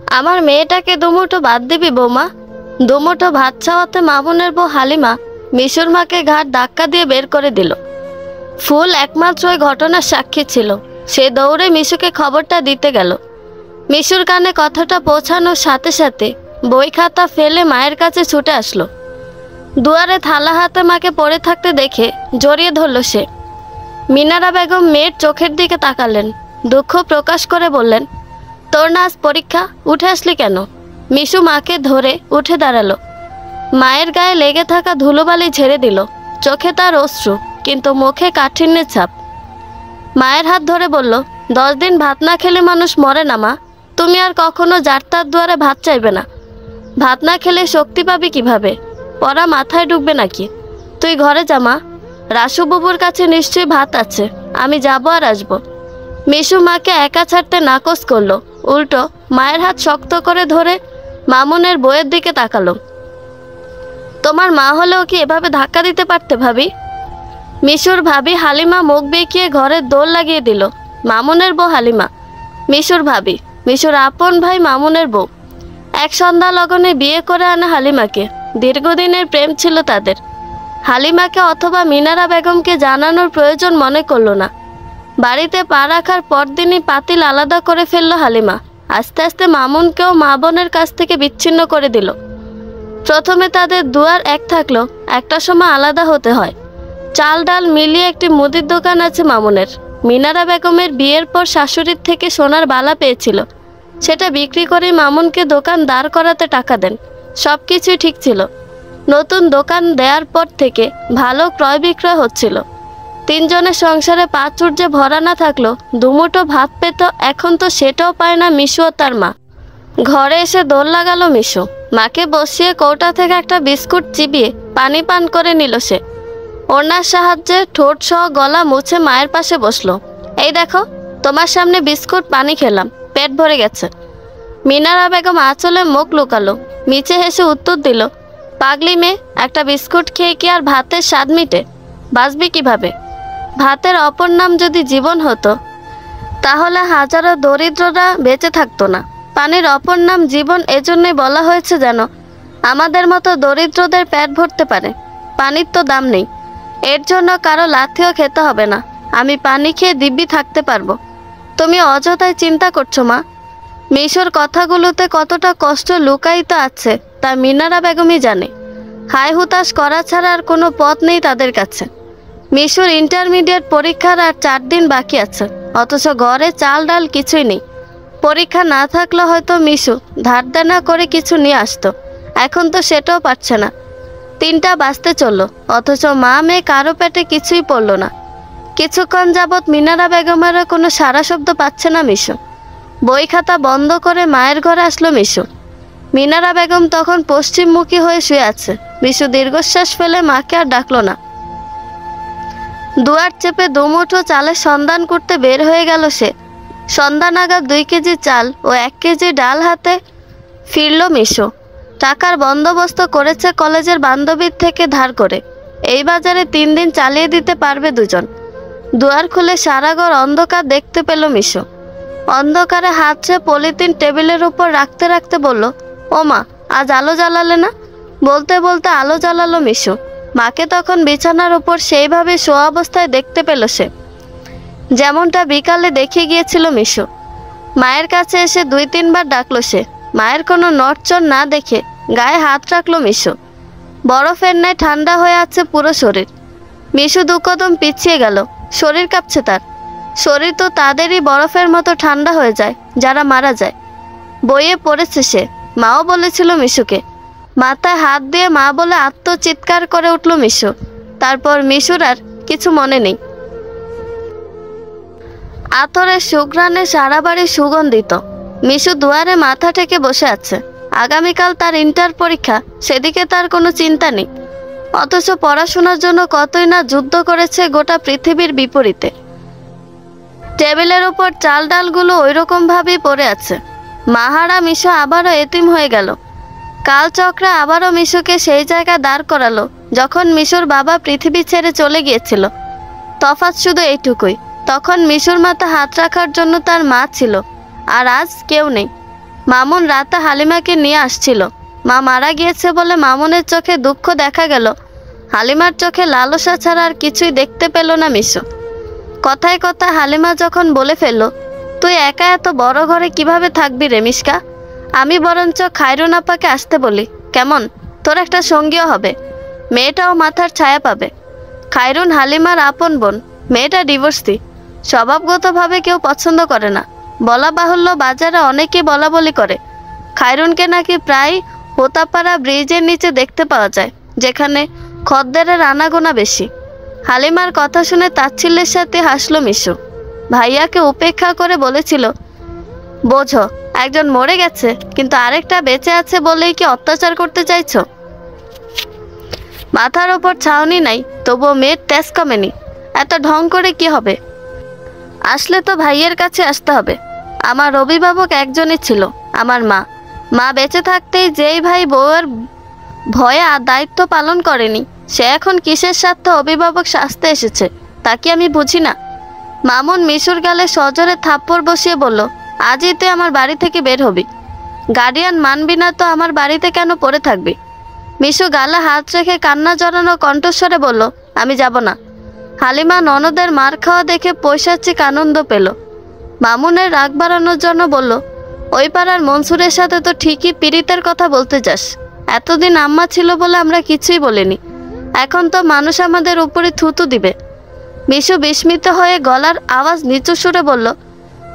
আমার মেয়েটাকে দুমুঠো ভাত দিবি বৌমা? দুমুঠো ভাত চাওয়াতে মামুনের বউ হালিমা মিশুর মাকে ঘাট ধাক্কা দিয়ে বের করে দিল। ফুল একমাত্র ওই ঘটনার সাক্ষী ছিল। সে দৌড়ে মিশুকে খবরটা দিতে গেল। মিশুর কানে কথাটা পৌঁছানোর সাথে সাথে বই খাতা ফেলে মায়ের কাছে ছুটে আসলো। দুয়ারে থালা হাতে মাকে পড়ে থাকতে দেখে জড়িয়ে ধরল সে। মিনারা বেগম মেয়ের চোখের দিকে তাকালেন, দুঃখ প্রকাশ করে বললেন, তোর না আজ পরীক্ষা, উঠে আসলি কেন? মিশু মাকে ধরে উঠে দাঁড়ালো। মায়ের গায়ে লেগে থাকা ধুলোবালি ঝেড়ে দিল। চোখে তার অশ্রু, কিন্তু মুখে কাঠিন্যের ছাপ। মায়ের হাত ধরে বলল, 10 দিন ভাত না খেলে মানুষ মরে না মা। তুমি আর কখনো যার তার দুয়ারে ভাত চাইবে না। ভাত না খেলে শক্তি পাবি কিভাবে? পড়া মাথায় ঢুকবে নাকি? তুই ঘরে যা মা, রাসু বাবুর কাছে নিশ্চয়ই ভাত আছে, আমি যাবো আর আসবো। মিশু মাকে একা ছাড়তে নাকচ করলো, উল্টো মায়ের হাত শক্ত করে ধরে মামুনের বইয়ের দিকে তাকালো। তোমার মা হলেও কি এভাবে ধাক্কা দিতে পারতে ভাবি? মিশুর ভাবি হালিমা মুখ বেঁকিয়ে ঘরের দোর লাগিয়ে দিল। মামুনের বউ হালিমা, মিশুর ভাবি, মিশুর আপন ভাই মামুনের বউ। এক সন্ধ্যা লগনে বিয়ে করে আনে হালিমাকে। দীর্ঘদিনের প্রেম ছিল তাদের। হালিমাকে অথবা মিনারা বেগমকে জানানোর প্রয়োজন মনে করল না। বাড়িতে পা রাখার পরদিনই পাতিল আলাদা করে ফেলল হালিমা। আস্তে আস্তে মামুনকেও মা বোনের কাছ থেকে বিচ্ছিন্ন করে দিল। প্রথমে তাদের দুয়ার এক থাকলো, একটা সময় আলাদা হতে হয়। চাল ডাল মিলিয়ে একটি মুদির দোকান আছে মামুনের। মিনারা বেগমের বিয়ের পর শাশুড়ির থেকে সোনার বালা পেয়েছিল, সেটা বিক্রি করে মামুনকে দোকান দাঁড় করাতে টাকা দেন। সব কিছুই ঠিক ছিল। নতুন দোকান দেওয়ার পর থেকে ভালো ক্রয় বিক্রয় হচ্ছিল। 3 জনের সংসারে পাঁচুর্যে ভরা না থাকলো দুমুঠো ভাত পেত, এখন তো সেটাও পায় না মিশু ও তার মা। ঘরে এসে দোল লাগালো মিশু। মাকে বসিয়ে কৌটা থেকে একটা বিস্কুট চিবিয়ে পানি পান করে নিল সে। ওনার সাহায্যে ঠোঁট সহ গলা মুছে মায়ের পাশে বসলো। এই দেখো, তোমার সামনে বিস্কুট পানি খেলাম, পেট ভরে গেছে। মিনারা বেগম আঁচলে মুখ লুকালো, মিচে হেসে উত্তর দিল, পাগলি মেয়ে, একটা বিস্কুট খেয়ে কি আর ভাতের স্বাদ মিটে? বাঁচবি কিভাবে? ভাতের অপর নাম যদি জীবন হতো, তাহলে হাজারো দরিদ্ররা বেঁচে থাকতো না। পানির অপর নাম জীবন, এজন্যই বলা হয়েছে যেন আমাদের মতো দরিদ্রদের পেট ভরতে পারে। পানির তো দাম নেই, এর জন্য কারো লাথিও খেতে হবে না। আমি পানি খেয়ে দিব্যি থাকতে পারবো। তুমি অযথাই চিন্তা করছো মা। মিশুর কথাগুলোতে কতটা কষ্ট লুকায়িত আছে তা মিনারা বেগমই জানে। হাই হুতাশ করা ছাড়া আর কোনো পথ নেই তাদের কাছে। মিশুর ইন্টারমিডিয়েট পরীক্ষার আর 4 দিন বাকি আছে, অথচ ঘরে চাল ডাল কিছুই নেই। পরীক্ষা না থাকলে হয়তো মিশু ধার দেনা করে কিছু নিয়ে আসতো, এখন তো সেটাও পারছে না। 3টা বাজতে চলল, অথচ মা মেয়ে কারো পেটে কিছুই পড়ল না। কিছুক্ষণ যাবৎ মিনারা বেগমেরও কোনো সারা শব্দ পাচ্ছে না মিশু। বই খাতা বন্ধ করে মায়ের ঘরে আসলো মিশু। মিনারা বেগম তখন পশ্চিমমুখী হয়ে শুয়ে আছে। মিশু দীর্ঘশ্বাস ফেলে মাকে আর ডাকলো না। দুয়ার চেপে দুমুঠো চালের সন্ধান করতে বের হয়ে গেল সে। সন্ধ্যা নাগাদ 2 কেজি চাল ও 1 কেজি ডাল হাতে ফিরল মিশু। টাকার বন্দোবস্ত করেছে কলেজের বান্ধবীর থেকে ধার করে। এই বাজারে 3 দিন চালিয়ে দিতে পারবে দুজন। দুয়ার খুলে সারা ঘর অন্ধকার দেখতে পেল মিশু। অন্ধকারে হাত ছে পলিথিন টেবিলের উপর রাখতে রাখতে বলল, ও মা, আজ আলো জ্বালালে না? বলতে বলতে আলো জ্বালালো মিশু। মাকে তখন বিছানার উপর সেইভাবে শোয়া অবস্থায় দেখতে পেল সে, যেমনটা বিকালে দেখে গিয়েছিল মিশু। মায়ের কাছে এসে 2-3 বার ডাকলো সে। মায়ের কোনো নড়চড় না দেখে গায়ে হাত রাখলো মিশু। বরফের ন্যায় ঠান্ডা হয়ে আছে পুরো শরীর। মিশু 2 কদম পিছিয়ে গেল। শরীর কাঁপছে তার। শরীর তো তাদেরই বরফের মতো ঠান্ডা হয়ে যায় যারা মারা যায়। বইয়ে পড়েছে সে, মাও বলেছিল মিশুকে। মাথায় হাত দিয়ে মা বলে আত্মচিৎকার করে উঠল মিশু। তারপর মিশুর আর কিছু মনে নেই। আতরের সুঘ্রাণে সারা বাড়ি সুগন্ধিত। মিশু দুয়ারে মাথা ঠেকে বসে আছে। আগামীকাল তার ইন্টার পরীক্ষা, সেদিকে তার কোনো চিন্তা নেই। অথচ পড়াশোনার জন্য কতই না যুদ্ধ করেছে গোটা পৃথিবীর বিপরীতে। টেবিলের উপর চাল ডালগুলো ওই রকমভাবেই পড়ে আছে। মাহারা মিশু আবারও এতিম হয়ে গেল। কালচক্রে আবারও মিশুকে সেই জায়গায় দাঁড় করালো যখন মিশুর বাবা পৃথিবী ছেড়ে চলে গিয়েছিল। তফাৎ শুধু এইটুকুই, তখন মিশুর মাথা হাত রাখার জন্য তার মা ছিল, আর আজ কেউ নেই। মামুন রাতে হালিমাকে নিয়ে আসছিল। মা মারা গিয়েছে বলে মামুনের চোখে দুঃখ দেখা গেল, হালিমার চোখে লালসা ছাড়া আর কিছুই দেখতে পেল না মিশু। কথায় কথায় হালিমা যখন বলে ফেলল, তুই একা এত বড় ঘরে কিভাবে থাকবি রে মিশকা? আমি বরঞ্চ খায়রুন আপাকে আসতে বলি, কেমন? তোর একটা সঙ্গীও হবে, মেয়েটাও মাথার ছায়া পাবে। খায়রুন হালিমার আপন বোন, মেয়েটা ডিভোর্সি, স্বভাবগতভাবে কেউ পছন্দ করে না। বলা বাহুল্য বাজারে অনেকেই বলা বলি করে খায়রুনকে নাকি প্রায় হোতাপাড়া ব্রিজের নিচে দেখতে পাওয়া যায়, যেখানে খদ্দেরের আনাগোনা বেশি। হালিমার কথা শুনে তাচ্ছিল্যের সাথে হাসলো মিশু। ভাইয়াকে উপেক্ষা করে বলেছিল, বোঝো একজন মরে গেছে কিন্তু আরেকটা বেঁচে আছে বলেই কি অত্যাচার করতে চাইছো? মাথার ওপর ছাউনি নাই, তবুও মেয়ের তেজ কমেনি। এত ঢং করে কি হবে? আসলে তো ভাইয়ের কাছে আসতে হবে। আমার অভিভাবক একজনই ছিল, আমার মা। মা বেঁচে থাকতেই যেই ভাই বউয়ের ভয়ে দায়িত্ব পালন করেনি, সে এখন কিসের স্বার্থে অভিভাবক সাজতে এসেছে তা কি আমি বুঝি না? মামুন মিশুর গালে সজোরে থাপ্পড় বসিয়ে বলল, আজই তুই আমার বাড়ি থেকে বের হবি। গার্ডিয়ান মানবি না তো আমার বাড়িতে কেন পড়ে থাকবি? মিশু গালে হাত রেখে কান্না জড়ানো কণ্ঠস্বরে বলল, আমি যাব না। হালিমা ননদের মার খাওয়া দেখে পৈশাচিক আনন্দ পেল। মামুনের রাগ বাড়ানোর জন্য বলল, ওই পাড়ার মনসুরের সাথে তো ঠিকই পীড়িতের কথা বলতে যাস। এতদিন আম্মা ছিল বলে আমরা কিছুই বলিনি, এখন তো মানুষ আমাদের উপরে থুতু দিবে। মিশু বিস্মিত হয়ে গলার আওয়াজ নিচু সুরে বলল,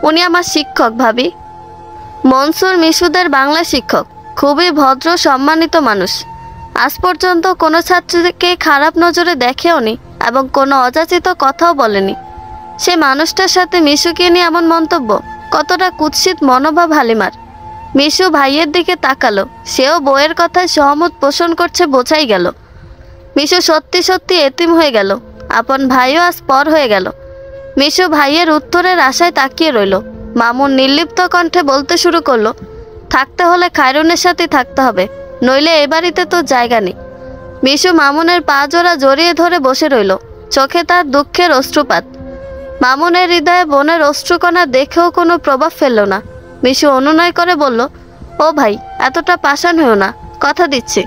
উনি আমার শিক্ষক ভাবি। মনসুর মিশুদের বাংলা শিক্ষক, খুবই ভদ্র সম্মানিত মানুষ। আজ পর্যন্ত কোনো ছাত্রীকে খারাপ নজরে দেখেওনি এবং কোনো অযাচিত কথাও বলেনি। সে মানুষটার সাথে মিশুকে নিয়ে এমন মন্তব্য, কতটা কুৎসিত মনোভাব হালিমার। মিশু ভাইয়ের দিকে তাকালো, সেও বউয়ের কথায় সহমত পোষণ করছে বোঝাই গেল। মিশু সত্যি সত্যি এতিম হয়ে গেল, আপন ভাইও আজ পর হয়ে গেল। মিশু ভাইয়ের উত্তরের আশায় তাকিয়ে রইল। মামুন নির্লিপ্ত কণ্ঠে বলতে শুরু করলো, থাকতে হলে খায়রুনের সাথেই থাকতে হবে, নইলে এ বাড়িতে তো জায়গা নেই। মিশু মামুনের পা জোড়া জড়িয়ে ধরে বসে রইল, চোখে তার দুঃখের অশ্রুপাত। মামুনের হৃদয়ে বোনের অশ্রুকণা দেখেও কোনো প্রভাব ফেলল না। মিশু অনুনয় করে বলল, ও ভাই এতটা পাষাণ হয়েও না, কথা দিচ্ছি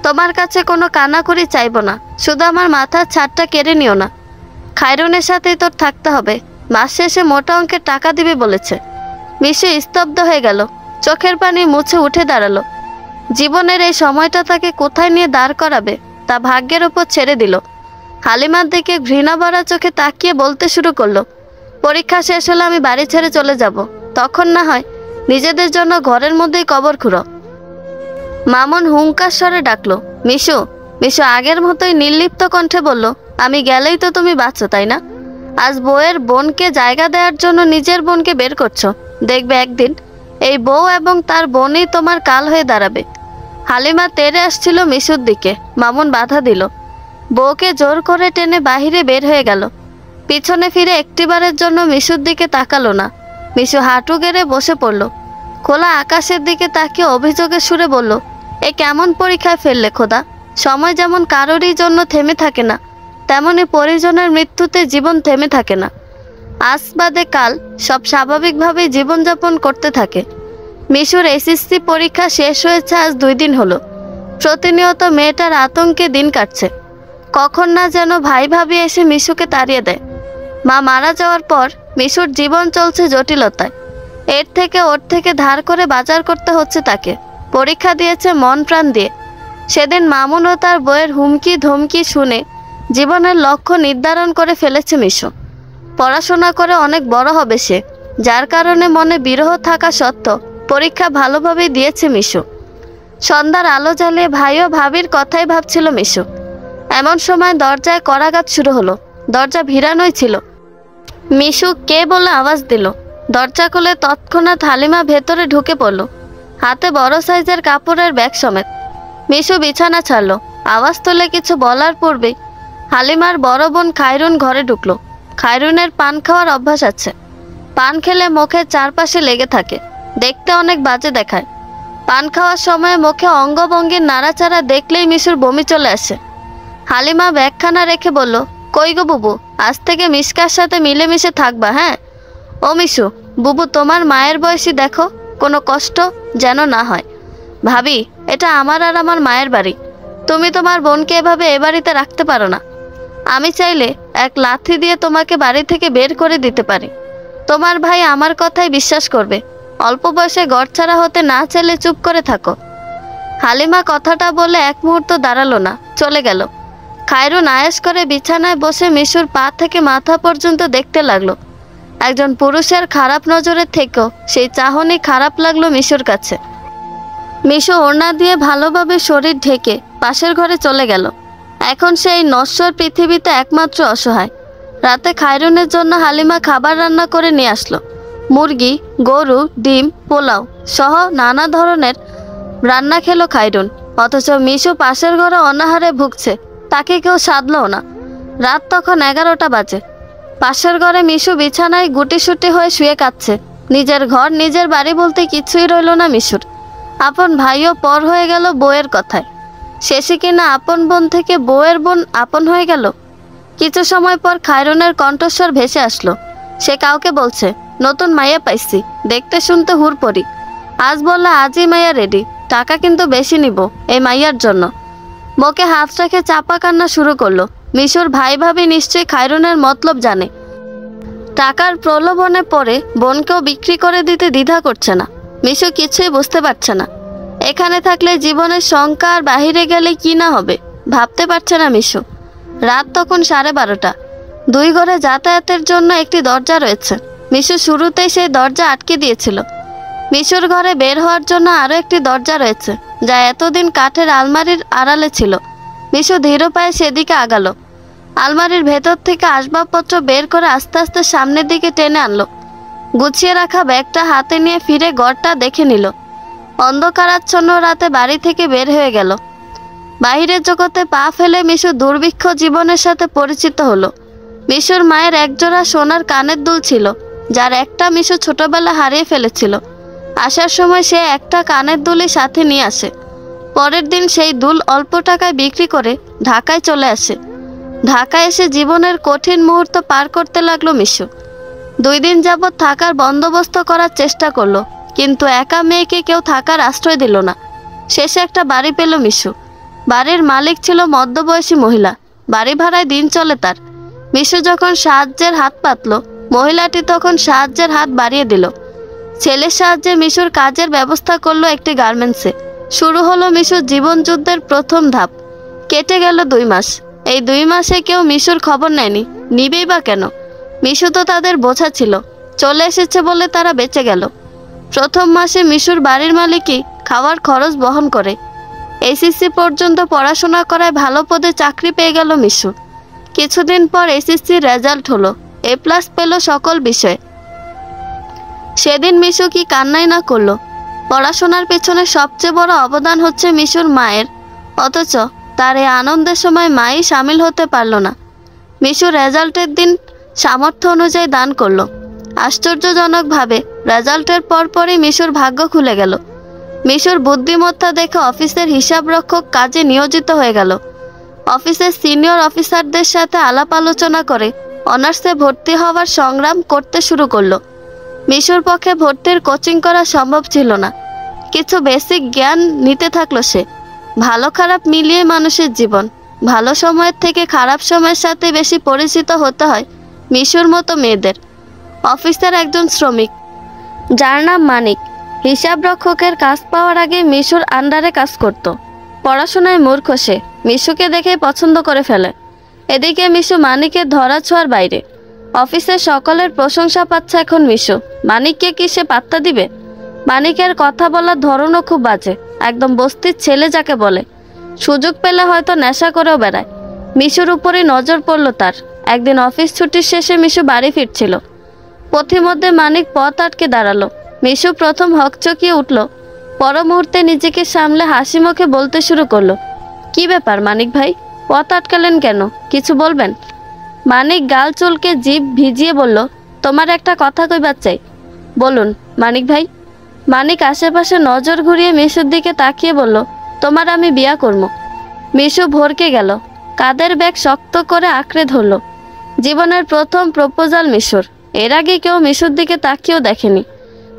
তোমার কাছে কোনো কানাকড়ি চাইব না, শুধু আমার মাথার ছাদটা কেড়ে নিও না। খায়রুনের সাথেই তোর থাকতে হবে, মাস শেষে মোটা অঙ্কের টাকা দিবে বলেছে। মিশু স্তব্ধ হয়ে গেল, চোখের পানি মুছে উঠে দাঁড়ালো। জীবনের এই সময়টা তাকে কোথায় নিয়ে দাঁড় করাবে তা ভাগ্যের ওপর ছেড়ে দিল। হালিমার দিকে ঘৃণা ভরা চোখে তাকিয়ে বলতে শুরু করলো, পরীক্ষা শেষ হলে আমি বাড়ি ছেড়ে চলে যাব, তখন না হয় নিজেদের জন্য ঘরের মধ্যেই কবর খুঁড়ো। মামুন হুঙ্কার স্বরে ডাকলো, মিশু। মিশু আগের মতোই নির্লিপ্ত কণ্ঠে বলল, আমি গেলেই তো তুমি বাঁচো, তাই না? আজ বউয়ের বোনকে জায়গা দেওয়ার জন্য নিজের বোনকে বের করছো, দেখবে একদিন এই বউ এবং তার বোনই তোমার কাল হয়ে দাঁড়াবে। হালিমা তেড়ে আসছিল মিশুর দিকে, মামুন বাধা দিল। বউকে জোর করে টেনে বাহিরে বের হয়ে গেল। পিছনে ফিরে একটিবারের জন্য মিশুর দিকে তাকালো না। মিশু হাঁটু গেড়ে বসে পড়ল, খোলা আকাশের দিকে তাকিয়ে অভিযোগের সুরে বলল, এ কেমন পরীক্ষায় ফেললে খোদা? সময় যেমন কারোরই জন্য থেমে থাকে না, তেমনি পরিজনের মৃত্যুতে জীবন থেমে থাকে না। আজ বাদে কাল সব স্বাভাবিকভাবেই জীবনযাপন করতে থাকে। মিশুর এসএসসি পরীক্ষা শেষ হয়েছে আজ 2 দিন হলো। প্রতিনিয়ত মেয়েটার আতঙ্কে দিন কাটছে। কখন না যেন ভাই ভাবি এসে মিশুকে তাড়িয়ে দেয়। মা মারা যাওয়ার পর মিশুর জীবন চলছে জটিলতায়। এর থেকে ওর থেকে ধার করে বাজার করতে হচ্ছে তাকে। পরীক্ষা দিয়েছে মন প্রাণ দিয়ে। সেদিন মামুন ও তার বইয়ের হুমকি ধমকি শুনে জীবনের লক্ষ্য নির্ধারণ করে ফেলেছে মিশু। পড়াশোনা করে অনেক বড় হবে সে, যার কারণে মনে বিরহ থাকা সত্ত্বেও পরীক্ষা ভালোভাবেই দিয়েছে মিশু। সন্ধ্যার আলো জ্বালিয়ে ভাই ও ভাবির কথাই ভাবছিল মিশু। এমন সময় দরজায় কড়াঘাত শুরু হলো। দরজা ভিড়ানোই ছিল। মিশু কে বলে আওয়াজ দিল। দরজা খুলে তৎক্ষণাৎ হালিমা ভেতরে ঢুকে পড়ল, হাতে বড় সাইজের কাপড়ের ব্যাগ সমেত। মিশু বিছানা ছাড়লো। আওয়াজ তুলে কিছু বলার পূর্বেই হালিমার বড় বোন খায়রুন ঘরে ঢুকলো। খায়রুনের পান খাওয়ার অভ্যাস আছে। পান খেলে মুখের চারপাশে লেগে থাকে, দেখতে অনেক বাজে দেখায়। পান খাওয়ার সময় মুখে অঙ্গভঙ্গির নাড়াচাড়া দেখলেই মিশুর বমি চলে আসে। হালিমা ব্যাগখানা রেখে বলল, কই গো বুবু, আজ থেকে মিশকার সাথে মিলেমিশে থাকবা, হ্যাঁ? ও মিশু, বুবু তোমার মায়ের বয়সী দেখো, কোনো কষ্ট যেন না হয়। ভাবি, এটা আমার আর আমার মায়ের বাড়ি। তুমি তোমার বোনকে এভাবে এ বাড়িতে রাখতে পারো না। আমি চাইলে এক লাথি দিয়ে তোমাকে বাড়ি থেকে বের করে দিতে পারি। তোমার ভাই আমার কথাই বিশ্বাস করবে। অল্প বয়সে ঘরছাড়া হতে না চাইলে চুপ করে থাকো। হালিমা কথাটা বলে এক মুহূর্ত দাঁড়ালো না, চলে গেল। খায়রুন আয়েশ করে বিছানায় বসে মিশুর পা থেকে মাথা পর্যন্ত দেখতে লাগলো। একজন পুরুষের খারাপ নজরের থেকেও সেই চাহনি খারাপ লাগলো মিশুর কাছে। মিশু ওড়না দিয়ে ভালোভাবে শরীর ঢেকে পাশের ঘরে চলে গেল। এখন সেই নশ্বর পৃথিবীতে একমাত্র অসহায়। রাতে খায়রুনের জন্য হালিমা খাবার রান্না করে নিয়ে আসলো। মুরগি, গরু, ডিম, পোলাও সহ নানা ধরনের রান্না খেলো খায়রুন। অথচ মিশু পাশের ঘরে অনাহারে ভুগছে, তাকে কেউ সাধলও না। রাত তখন 11টা বাজে। পাশের ঘরে মিশু বিছানায় গুটিসুটি হয়ে শুয়ে কাঁদছে। নিজের ঘর, নিজের বাড়ি বলতে কিছুই রইল না মিশুর। আপন ভাইও পর হয়ে গেল বউয়ের কথায়। শেষে কিনা আপন বোন থেকে বউয়ের বোন আপন হয়ে গেল। কিছু সময় পর খায়রুনের কণ্ঠস্বর ভেসে আসলো। সে কাউকে বলছে, নতুন মাইয়া পাইছি, দেখতে শুনতে হুড়পড়ি। আজ বললে আজই মাইয়া রেডি, টাকা কিন্তু বেশি নিব এই মাইয়ার জন্য। মুখে হাত রেখে চাপা কান্না শুরু করলো। মিশুর ভাই ভাবি নিশ্চয়ই খায়রুনের মতলব জানে। টাকার প্রলোভনে পড়ে বোনকেও বিক্রি করে দিতে দ্বিধা করছে না। মিশু কিছুই বুঝতে পারছে না। এখানে থাকলে জীবনের শঙ্কা আর বাহিরে গেলে কি না হবে ভাবতে পারছে না মিশু। রাত তখন 12:30। দুই ঘরে যাতায়াতের জন্য একটি দরজা রয়েছে। মিশু শুরুতেই সেই দরজা আটকে দিয়েছিল। মিশুর ঘরে বের হওয়ার জন্য আরও একটি দরজা রয়েছে, যা এতদিন কাঠের আলমারির আড়ালে ছিল। মিশু ধীর পায়ে সেদিকে আগালো। আলমারির ভেতর থেকে আসবাবপত্র বের করে আস্তে আস্তে সামনের দিকে টেনে আনলো। গুছিয়ে রাখা ব্যাগটা হাতে নিয়ে ফিরে ঘরটা দেখে নিল। অন্ধকারাচ্ছন্ন রাতে বাড়ি থেকে বের হয়ে গেল। বাহিরের জগতে পা ফেলে মিশু দুর্ভিক্ষ জীবনের সাথে পরিচিত হলো। মিশুর মায়ের একজোড়া সোনার কানের দুল ছিল, যার একটা মিশু ছোটবেলা হারিয়ে ফেলেছিল। আসার সময় সে একটা কানের দুলই সাথে নিয়ে আসে। পরের দিন সেই দুল অল্প টাকায় বিক্রি করে ঢাকায় চলে আসে। ঢাকায় এসে জীবনের কঠিন মুহূর্ত পার করতে লাগলো মিশু। 2 দিন যাবৎ থাকার বন্দোবস্ত করার চেষ্টা করলো, কিন্তু একা মেয়েকে কেউ থাকার আশ্রয় দিল না। শেষে একটা বাড়ি পেল মিশু। বাড়ির মালিক ছিল মধ্যবয়সী মহিলা। বাড়ি ভাড়ায় দিন চলে তার। মিশু যখন সাহায্যের হাত পাতল, মহিলাটি তখন সাহায্যের হাত বাড়িয়ে দিল। ছেলের সাহায্যে মিশুর কাজের ব্যবস্থা করলো একটি গার্মেন্টসে। শুরু হলো মিশুর জীবনযুদ্ধের প্রথম ধাপ। কেটে গেল 2 মাস। এই 2 মাসে কেউ মিশুর খবর নেয়নি, নিবেই বা কেন? মিশু তো তাদের বোঝা ছিল। চলে এসেছে বলে তারা বেঁচে গেল। প্রথম মাসে মিশুর বাড়ির মালিকই খাওয়ার খরচ বহন করে। এসএসসি পর্যন্ত পড়াশোনা করায় ভালো পদে চাকরি পেয়ে গেল মিশু। কিছুদিন পর এসএসসির রেজাল্ট হলো। A+ পেল সকল বিষয়ে। সেদিন মিশু কি কান্নাই না করলো। পড়াশোনার পেছনে সবচেয়ে বড় অবদান হচ্ছে মিশুর মায়ের, অথচ তার এই আনন্দের সময় মাই সামিল হতে পারল না। মিশু রেজাল্টের দিন সামর্থ্য অনুযায়ী দান করলো। আশ্চর্যজনকভাবে রেজাল্টের পরপরই মিশুর ভাগ্য খুলে গেল। মিশুর বুদ্ধিমত্তা দেখে অফিসের হিসাবরক্ষক কাজে নিয়োজিত হয়ে গেল। অফিসের সিনিয়র অফিসারদের সাথে আলাপ আলোচনা করে অনার্সে ভর্তি হওয়ার সংগ্রাম করতে শুরু করলো। মিশুর পক্ষে ভর্তির কোচিং করা সম্ভব ছিল না। কিছু বেসিক জ্ঞান নিতে থাকলো সে। ভালো খারাপ মিলিয়ে মানুষের জীবন। ভালো সময়ের থেকে খারাপ সময়ের সাথে বেশি পরিচিত হতে হয় মিশুর মতো মেয়েদের। অফিসের একজন শ্রমিক, যার নাম মানিক, হিসাবরক্ষকের কাজ পাওয়ার আগে মিশুর আন্ডারে কাজ করত। পড়াশোনায় মূর্খ সে। মিশুকে দেখে পছন্দ করে ফেলে। এদিকে মিশু মানিকের ধরাছোঁয়ার বাইরে। অফিসের সকলের প্রশংসা পাচ্ছে এখন মিশু। মানিককে কি সে পাত্তা দিবে? মানিকের কথা বলার ধরনও খুব বাজে, একদম বস্তির ছেলে যাকে বলে। সুযোগ পেলে হয়তো নেশা করেও বেড়ায়। মিশুর উপরেই নজর পড়ল তার। একদিন অফিস ছুটির শেষে মিশু বাড়ি ফিরছিল। পথিমধ্যে মানিক পথ আটকে দাঁড়ালো। মিশু প্রথম হকচকিয়ে উঠল, পর মুহূর্তে নিজেকে সামলে হাসি মুখে বলতে শুরু করলো, কি ব্যাপার মানিক ভাই, পথ আটকালেন কেন? কিছু বলবেন? মানিক গাল চুলকে জিভ ভিজিয়ে বলল, তোমার একটা কথা কইবার চাই। বলুন মানিক ভাই। মানিক আশেপাশে নজর ঘুরিয়ে মিশুর দিকে তাকিয়ে বলল, তোমার আমি বিয়া করবো। মিশু ভরকে গেল। কাঁধের ব্যাগ শক্ত করে আঁকড়ে ধরল। জীবনের প্রথম প্রপোজাল মিশুর। এর আগে কেউ মিশুর দিকে তাকিয়েও দেখেনি।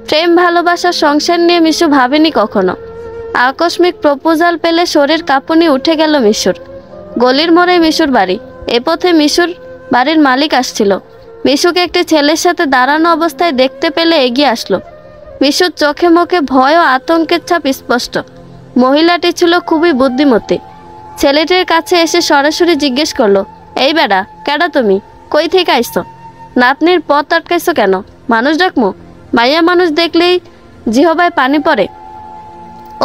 প্রেম ভালোবাসার সংসার নিয়ে মিশু ভাবেনি কখনো। আকস্মিক প্রপোজাল পেলে শরীর কাঁপুনি উঠে গেল মিশুর। গলির মোড়ে মিশুর বাড়ি। এ পথে মিশুর বাড়ির মালিক আসছিল। মিশুকে একটি ছেলের সাথে দাঁড়ানো অবস্থায় দেখতে পেলে এগিয়ে আসলো। মিশুর চোখে মুখে ভয় ও আতঙ্কের ছাপ স্পষ্ট। মহিলাটি ছিল খুবই বুদ্ধিমতী। ছেলেটির কাছে এসে সরাসরি জিজ্ঞেস করলো, এই বেড়া, কেডা তুমি? কই থেকে আইসো? নাতনির পথ আটকাইছো কেন? মানুষ ডাকমু? মাইয়া মানুষ দেখলেই জিহবায় পানি পড়ে।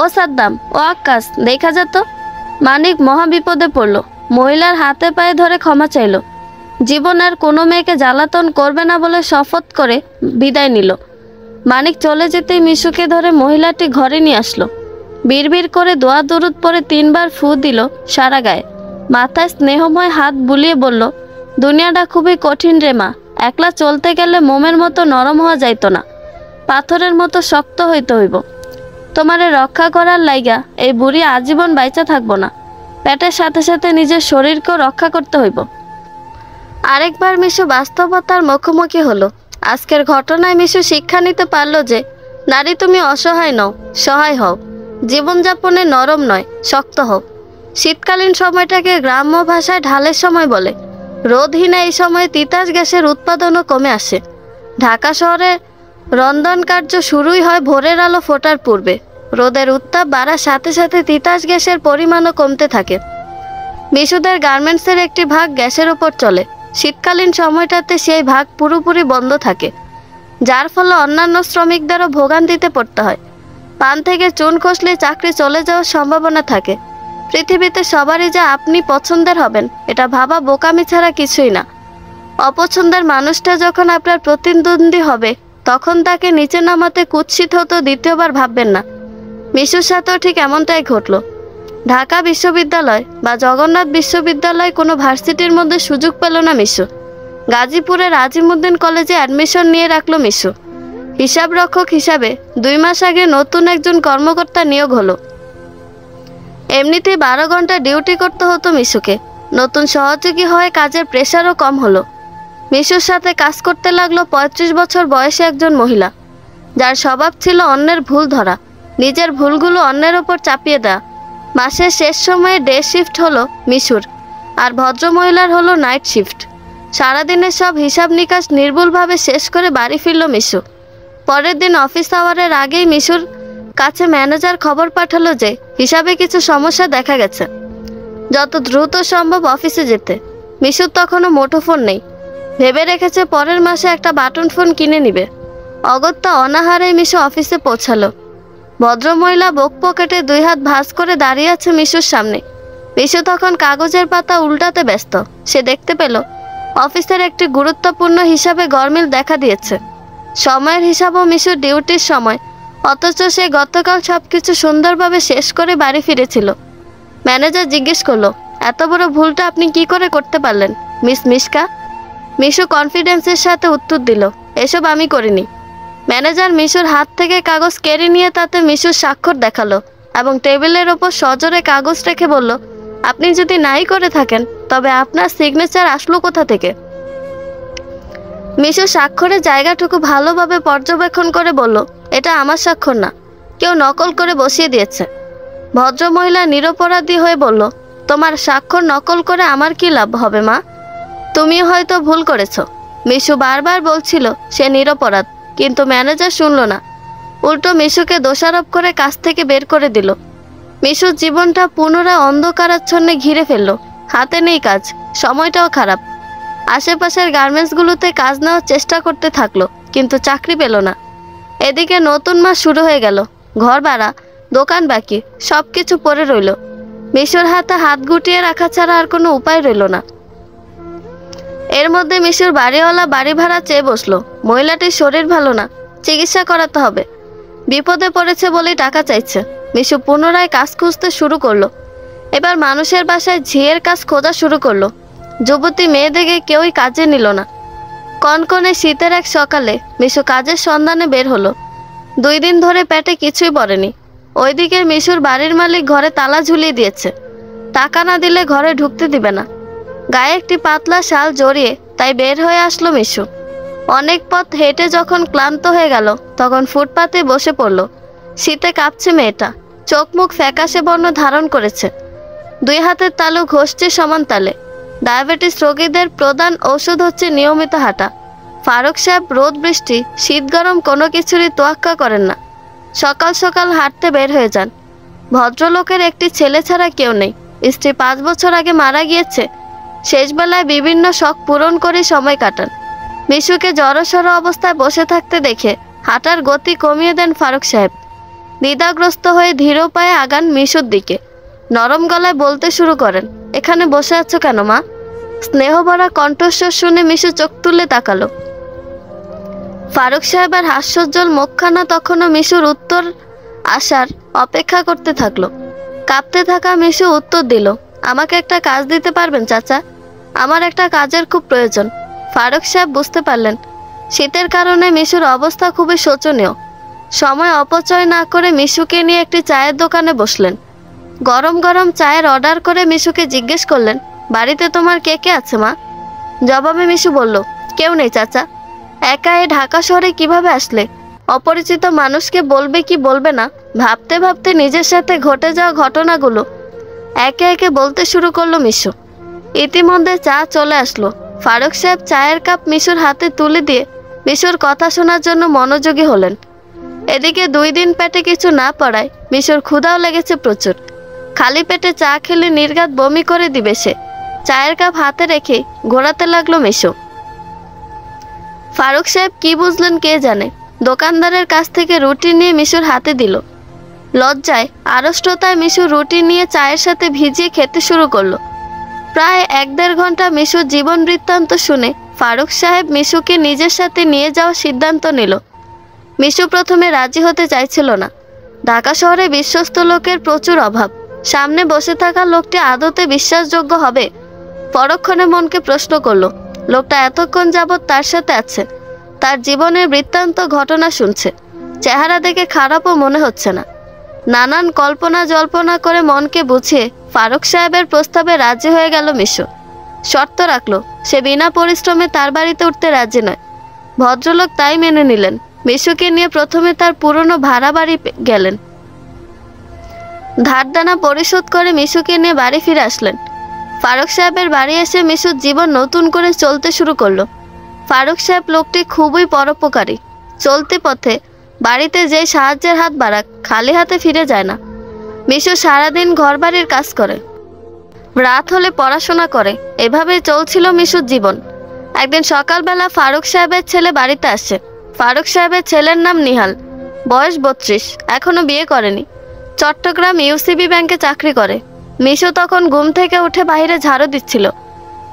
ও সাদ্দাম, ও আক্কাস, দেখা যেত। মানিক মহা বিপদে পড়ল। মহিলার হাতে পায়ে ধরে ক্ষমা চাইল। জীবন আর কোনো মেয়েকে জ্বালাতন করবে না বলে শপথ করে বিদায় নিল। মানিক চলে যেতেই মিশুকে ধরে মহিলাটি ঘরে নিয়ে আসলো। বিড়বিড় করে দোয়া দরুদ পরে 3 বার ফু দিল সারা গায়ে। মাথায় স্নেহময় হাত বুলিয়ে বলল, দুনিয়াটা খুবই কঠিন রে মা। একলা চলতে গেলে মোমের মতো নরম হওয়া যাইত না, পাথরের মতো শক্ত হইতে হইব। তোমারে রক্ষা করার লাইগা এই বুড়ি আজীবন বাইচা থাকবো না। পেটের সাথে সাথে নিজের শরীরকেও রক্ষা করতে হইব। আরেকবার মিশু বাস্তবতার মুখোমুখি হলো। আজকের ঘটনায় মিশু শিক্ষা নিতে পারলো যে নারী তুমি অসহায় নও, সহায় হও। জীবনযাপনে নরম নয়, শক্ত হও। শীতকালীন সময়টাকে গ্রাম্য ভাষায় ঢালের সময় বলে। রোদহীন এই সময়ে তিতাস গ্যাসের উৎপাদনও কমে আসে। ঢাকা শহরে রন্ধন কার্য শুরুই হয় ভোরের আলো ফোটার পূর্বে। রোদের উত্তাপ বাড়ার সাথে সাথে তিতাস গ্যাসের পরিমাণও কমতে থাকে। মিশুদের গার্মেন্টসের একটি ভাগ গ্যাসের উপর চলে। শীতকালীন সময়টাতে সেই ভাগ পুরোপুরি বন্ধ থাকে, যার ফলে অন্যান্য শ্রমিকদেরও ভোগান্তিতে পড়তে হয়। পান থেকে চুন খসলে চাকরি চলে যাওয়ার সম্ভাবনা থাকে। পৃথিবীতে সবারই যে আপনি পছন্দের হবেন এটা ভাবা বোকামি ছাড়া কিছুই না। অপছন্দের মানুষটা যখন আপনার প্রতিদ্বন্দ্বী হবে তখন তাকে নিচে নামাতে কুৎসিত হতো দ্বিতীয়বার ভাববেন না। মিশুর সাথেও ঠিক এমনটাই ঘটল। ঢাকা বিশ্ববিদ্যালয় বা জগন্নাথ বিশ্ববিদ্যালয় কোনো ভার্সিটির মধ্যে সুযোগ পেল না মিশু। গাজীপুরের আজিমউদ্দিন কলেজে অ্যাডমিশন নিয়ে রাখলো মিশু। হিসাব রক্ষক হিসাবে 2 মাস আগে নতুন একজন কর্মকর্তা নিয়োগ হলো। এমনিতেই 12 ঘন্টা ডিউটি করতে হতো মিশুকে। নতুন সহযোগী হয়ে কাজের প্রেশারও কম হলো। মিশুর সাথে কাজ করতে লাগলো 35 বছর বয়সী একজন মহিলা, যার স্বভাব ছিল অন্যের ভুল ধরা, নিজের ভুলগুলো অন্যের ওপর চাপিয়ে দেয়া। মাসের শেষ সময়ে ডে শিফট হলো মিশুর, আর ভদ্রমহিলার হলো নাইট শিফট। সারাদিনের সব হিসাব নিকাশ নির্ভুলভাবে শেষ করে বাড়ি ফিরল মিশু। পরের দিন অফিস আওয়ারের আগেই মিশুর কাছে ম্যানেজার খবর পাঠালো যে হিসাবে কিছু সমস্যা দেখা গেছে, যত দ্রুত সম্ভব অফিসে যেতে। মিশুর তখনও মুঠোফোন নেই। ভেবে রেখেছে পরের মাসে একটা বাটন ফোন কিনে নিবে। অগত্যা অনাহারে মিশু অফিসে পৌঁছালো। ভদ্রমহিলা বুক পকেটে 2 হাত ভাঁজ করে দাঁড়িয়ে আছে মিশুর সামনে। মিশু তখন কাগজের পাতা উল্টাতে ব্যস্ত। সে দেখতে পেল অফিসের একটি গুরুত্বপূর্ণ হিসাবে গরমিল দেখা দিয়েছে। সময়ের হিসাবও মিশুর ডিউটির সময়, অথচ সে গতকাল সবকিছু সুন্দরভাবে শেষ করে বাড়ি ফিরেছিল। ম্যানেজার জিজ্ঞেস করলো, এত বড় ভুলটা আপনি কি করে করতে পারলেন মিস মিশকা? মিশু কনফিডেন্সের সাথে উত্তর দিল, এসব আমি করিনি। ম্যানেজার মিশুর হাত থেকে কাগজ কেড়ে নিয়ে তাতে মিশুর স্বাক্ষর দেখালো এবং টেবিলের ওপর সজোরে কাগজ রেখে বলল, আপনি যদি নাই করে থাকেন তবে আপনার সিগনেচার আসলো কোথা থেকে? মিশু স্বাক্ষরের জায়গাটুকু ভালোভাবে পর্যবেক্ষণ করে বলল, এটা আমার স্বাক্ষর না, কেউ নকল করে বসিয়ে দিয়েছে। ভদ্রমহিলা নিরপরাধী হয়ে বলল, তোমার স্বাক্ষর নকল করে আমার কি লাভ হবে মা? তুমিও হয়তো ভুল করেছ। মিশু বারবার বলছিল সে নিরপরাধ, কিন্তু ম্যানেজার শুনল না। উল্টো মিশুকে দোষারোপ করে কাজ থেকে বের করে দিল। মিশুর জীবনটা পুনরায় অন্ধকারাচ্ছন্নে ঘিরে ফেলল। হাতে নেই কাজ, সময়টাও খারাপ। আশেপাশের গার্মেন্টসগুলোতে কাজ নেওয়ার চেষ্টা করতে থাকলো, কিন্তু চাকরি পেল না। এদিকে নতুন মাস শুরু হয়ে গেল। ঘর ভাড়া, দোকান বাকি, সব কিছু পড়ে রইল। মিশুর হাতে হাত গুটিয়ে রাখা ছাড়া আর কোনো উপায় রইল না। এর মধ্যে মিশুর বাড়িওয়ালা বাড়ি ভাড়া চেয়ে বসলো। মহিলাটির শরীর ভালো না, চিকিৎসা করাতে হবে। বিপদে পড়েছে বলেই টাকা চাইছে। মিশু পুনরায় কাজ খুঁজতে শুরু করলো। এবার মানুষের বাসায় ঝিয়ের কাজ খোঁজা শুরু করলো। যুবতী মেয়ে দেখে কেউই কাজে নিল না। কনকনে শীতের এক সকালে মিশু কাজের সন্ধানে বের হলো। 2 দিন ধরে পেটে কিছুই পড়েনি। ওইদিকে মিশুর বাড়ির মালিক ঘরে তালা ঝুলিয়ে দিয়েছে। টাকা না দিলে ঘরে ঢুকতে দিবে না। গায়ে একটি পাতলা শাল জড়িয়ে তাই বের হয়ে আসলো মিশু। অনেক পথ হেঁটে যখন ক্লান্ত হয়ে গেল তখন ফুটপাতে বসে পড়ল। শীতে কাঁপছে মেয়েটা, চোখ মুখ ফ্যাকাশে বর্ণ ধারণ করেছে, 2 হাতের তালু ঘষছে সমান তালে। ডায়াবেটিস রোগীদের প্রধান ঔষধ হচ্ছে নিয়মিত হাঁটা। ফারুক সাহেব রোদ বৃষ্টি শীত গরম কোনো কিছুরই তোয়াক্কা করেন না। সকাল সকাল হাঁটতে বের হয়ে যান। ভদ্রলোকের একটি ছেলে ছাড়া কেউ নেই। স্ত্রী 5 বছর আগে মারা গিয়েছে। শেষবেলায় বিভিন্ন শখ পূরণ করে সময় কাটান। মিশুকে জড়সড় অবস্থায় বসে থাকতে দেখে হাঁটার গতি কমিয়ে দেন ফারুক সাহেব। দ্বিধাগ্রস্ত হয়ে ধীর পায়ে আগান মিশুর দিকে। নরম গলায় বলতে শুরু করেন, এখানে বসে আছো কেন মা? স্নেহভরা কণ্ঠস্বর শুনে মিশু চোখ তুলে তাকালো। ফারুক সাহেবের হাস্যোজ্জ্বল মুখখানা তখনও মিশুর উত্তর আসার অপেক্ষা করতে থাকলো। কাঁপতে থাকা মিশু উত্তর দিল, আমাকে একটা কাজ দিতে পারবেন চাচা? আমার একটা কাজের খুব প্রয়োজন। ফারুক সাহেব বুঝতে পারলেন শীতের কারণে মিশুর অবস্থা খুবই শোচনীয়। সময় অপচয় না করে মিশুকে নিয়ে একটি চায়ের দোকানে বসলেন। গরম গরম চায়ের অর্ডার করে মিশুকে জিজ্ঞেস করলেন, বাড়িতে তোমার কে কে আছে মা? জবাবে মিশু বলল, কেউ নেই চাচা। একা এই ঢাকা শহরে কিভাবে আসলে? অপরিচিত মানুষকে বলবে কি বলবে না ভাবতে ভাবতে নিজের সাথে ঘটে যাওয়া ঘটনাগুলো একে একে বলতে শুরু করলো মিশু। ইতিমধ্যে চা চলে আসলো। ফারুক সাহেব চায়ের কাপ মিশুর হাতে তুলে দিয়ে মিশুর কথা শোনার জন্য মনোযোগী হলেন। এদিকে 2 দিন পেটে কিছু না পড়ায় মিশুর ক্ষুধাও লেগেছে প্রচুর। খালি পেটে চা খেলে নির্ঘাত বমি করে দিবে সে। চায়ের কাপ হাতে রেখে ঘোরাতে লাগলো মিশু। ফারুক সাহেব কি বুঝলেন কে জানে, দোকানদারের কাছ থেকে রুটি নিয়ে মিশুর হাতে দিল। লজ্জায় আড়ষ্টতায় মিশু রুটি নিয়ে চায়ের সাথে ভিজিয়ে খেতে শুরু করলো। প্রায় 1-1.5 ঘন্টা মিশুর জীবন বৃত্তান্ত শুনে ফারুক সাহেব মিশুকে নিজের সাথে নিয়ে যাওয়ার সিদ্ধান্ত নিল। মিশু প্রথমে রাজি হতে চাইছিল না। ঢাকা শহরে বিশ্বস্ত লোকের প্রচুর অভাব। সামনে বসে থাকা লোকটি আদতে বিশ্বাসযোগ্য হবে? পরক্ষণে মনকে প্রশ্ন করলো। লোকটা এতক্ষণ যাবৎ তার সাথে আছে, তার জীবনের বৃত্তান্ত ঘটনা শুনছে। চেহারা দেখে খারাপও মনে হচ্ছে না। নানান কল্পনা জল্পনা করে মনকে বুঝিয়ে ফারুক সাহেবের প্রস্তাবে রাজি হয়ে গেল মিশু। শর্ত রাখলো, সে বিনা পরিশ্রমে তার বাড়িতে উঠতে রাজি নয়। ভদ্রলোক তাই মেনে নিলেন। মিশুকে নিয়ে প্রথমে তার পুরনো ভাড়া বাড়ি গেলেন। ধারদানা পরিশোধ করে মিশুকে নিয়ে বাড়ি ফিরে আসলেন। ফারুক সাহেবের বাড়ি এসে মিশুর জীবন নতুন করে চলতে শুরু করলো। ফারুক সাহেব লোকটি খুবই পরোপকারী। চলতি পথে বাড়িতে যে সাহায্যের হাত বাড়াক খালি হাতে ফিরে যায় না। মিশু সারাদিন ঘরবাড়ির কাজ করে, রাত হলে পড়াশোনা করে। এভাবেই চলছিল মিশুর জীবন। একদিন সকালবেলা ফারুক সাহেবের ছেলে বাড়িতে আসে। ফারুক সাহেবের ছেলের নাম নিহাল, বয়স 32, এখনো বিয়ে করেনি। চট্টগ্রাম ইউসিবি ব্যাংকে চাকরি করে। মিশু তখন ঘুম থেকে উঠে বাইরে ঝাড়ু দিচ্ছিল।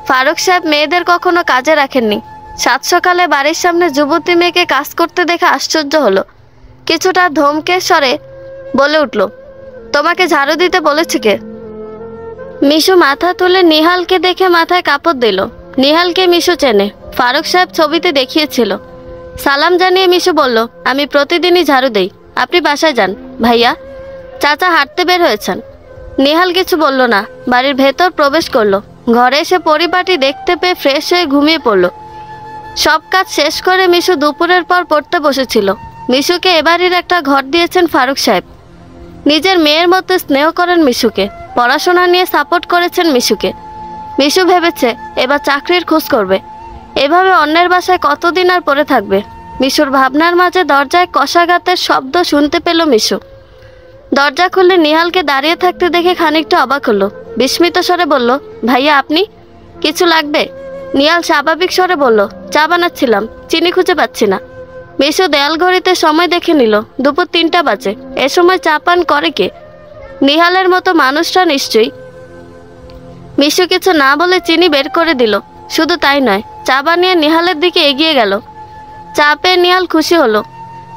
ফারুক সাহেব মেয়েদের কখনো কাজে রাখেননি। 7 সকালে বাড়ির সামনে যুবতী মেয়েকে কাজ করতে দেখে আশ্চর্য হলো। কিছুটা ধমকে স্বরে বলে উঠল, তোমাকে ঝাড়ু দিতে বলেছে কে? মিশু মাথা তুলে নিহালকে দেখে মাথায় কাপড় দিল। নিহালকে মিশু চেনে, ফারুক সাহেব ছবিতে দেখিয়েছিল। সালাম জানিয়ে মিশু বলল, আমি প্রতিদিনই ঝাড়ু দেই, আপনি বাসায় যান ভাইয়া। চাচা হাঁটতে বের হয়েছেন। নিহাল কিছু বলল না, বাড়ির ভেতর প্রবেশ করলো। ঘরে এসে পরিপাটি দেখতে পেয়ে ফ্রেশ হয়ে ঘুমিয়ে পড়ল। সব কাজ শেষ করে মিশু দুপুরের পর পড়তে বসেছিল। মিশুকে এবারের একটা ঘর দিয়েছেন ফারুক সাহেব। নিজের মেয়ের মতো স্নেহ করেন মিশুকে। পড়াশোনা নিয়ে সাপোর্ট করেছেন মিশুকে। মিশু ভেবেছে এবার চাকরির খোঁজ করবে। এভাবে অন্যের বাসায় কতদিন আর পড়ে থাকবে। মিশুর ভাবনার মাঝে দরজায় কষাঘাতের শব্দ শুনতে পেল মিশু। দরজা খুললে নিহালকে দাঁড়িয়ে থাকতে দেখে খানিকটা অবাক হলো। বিস্মিত স্বরে বলল, ভাইয়া আপনি? কিছু লাগবে? নিহাল স্বাভাবিক স্বরে বলল, চা বানাচ্ছিলাম, চিনি খুঁজে পাচ্ছি না। মিশু দেয়াল ঘড়িতে সময় দেখে নিল, দুপুর 3টা বাজে। এ সময় চা পান করে কে? নিহালের মতো মানুষটা নিশ্চয়ই। মিশু কিছু না বলে চিনি বের করে দিল। শুধু তাই নয়, চা বানিয়ে নিহালের দিকে এগিয়ে গেল। চা পেয়ে নিহাল খুশি হলো।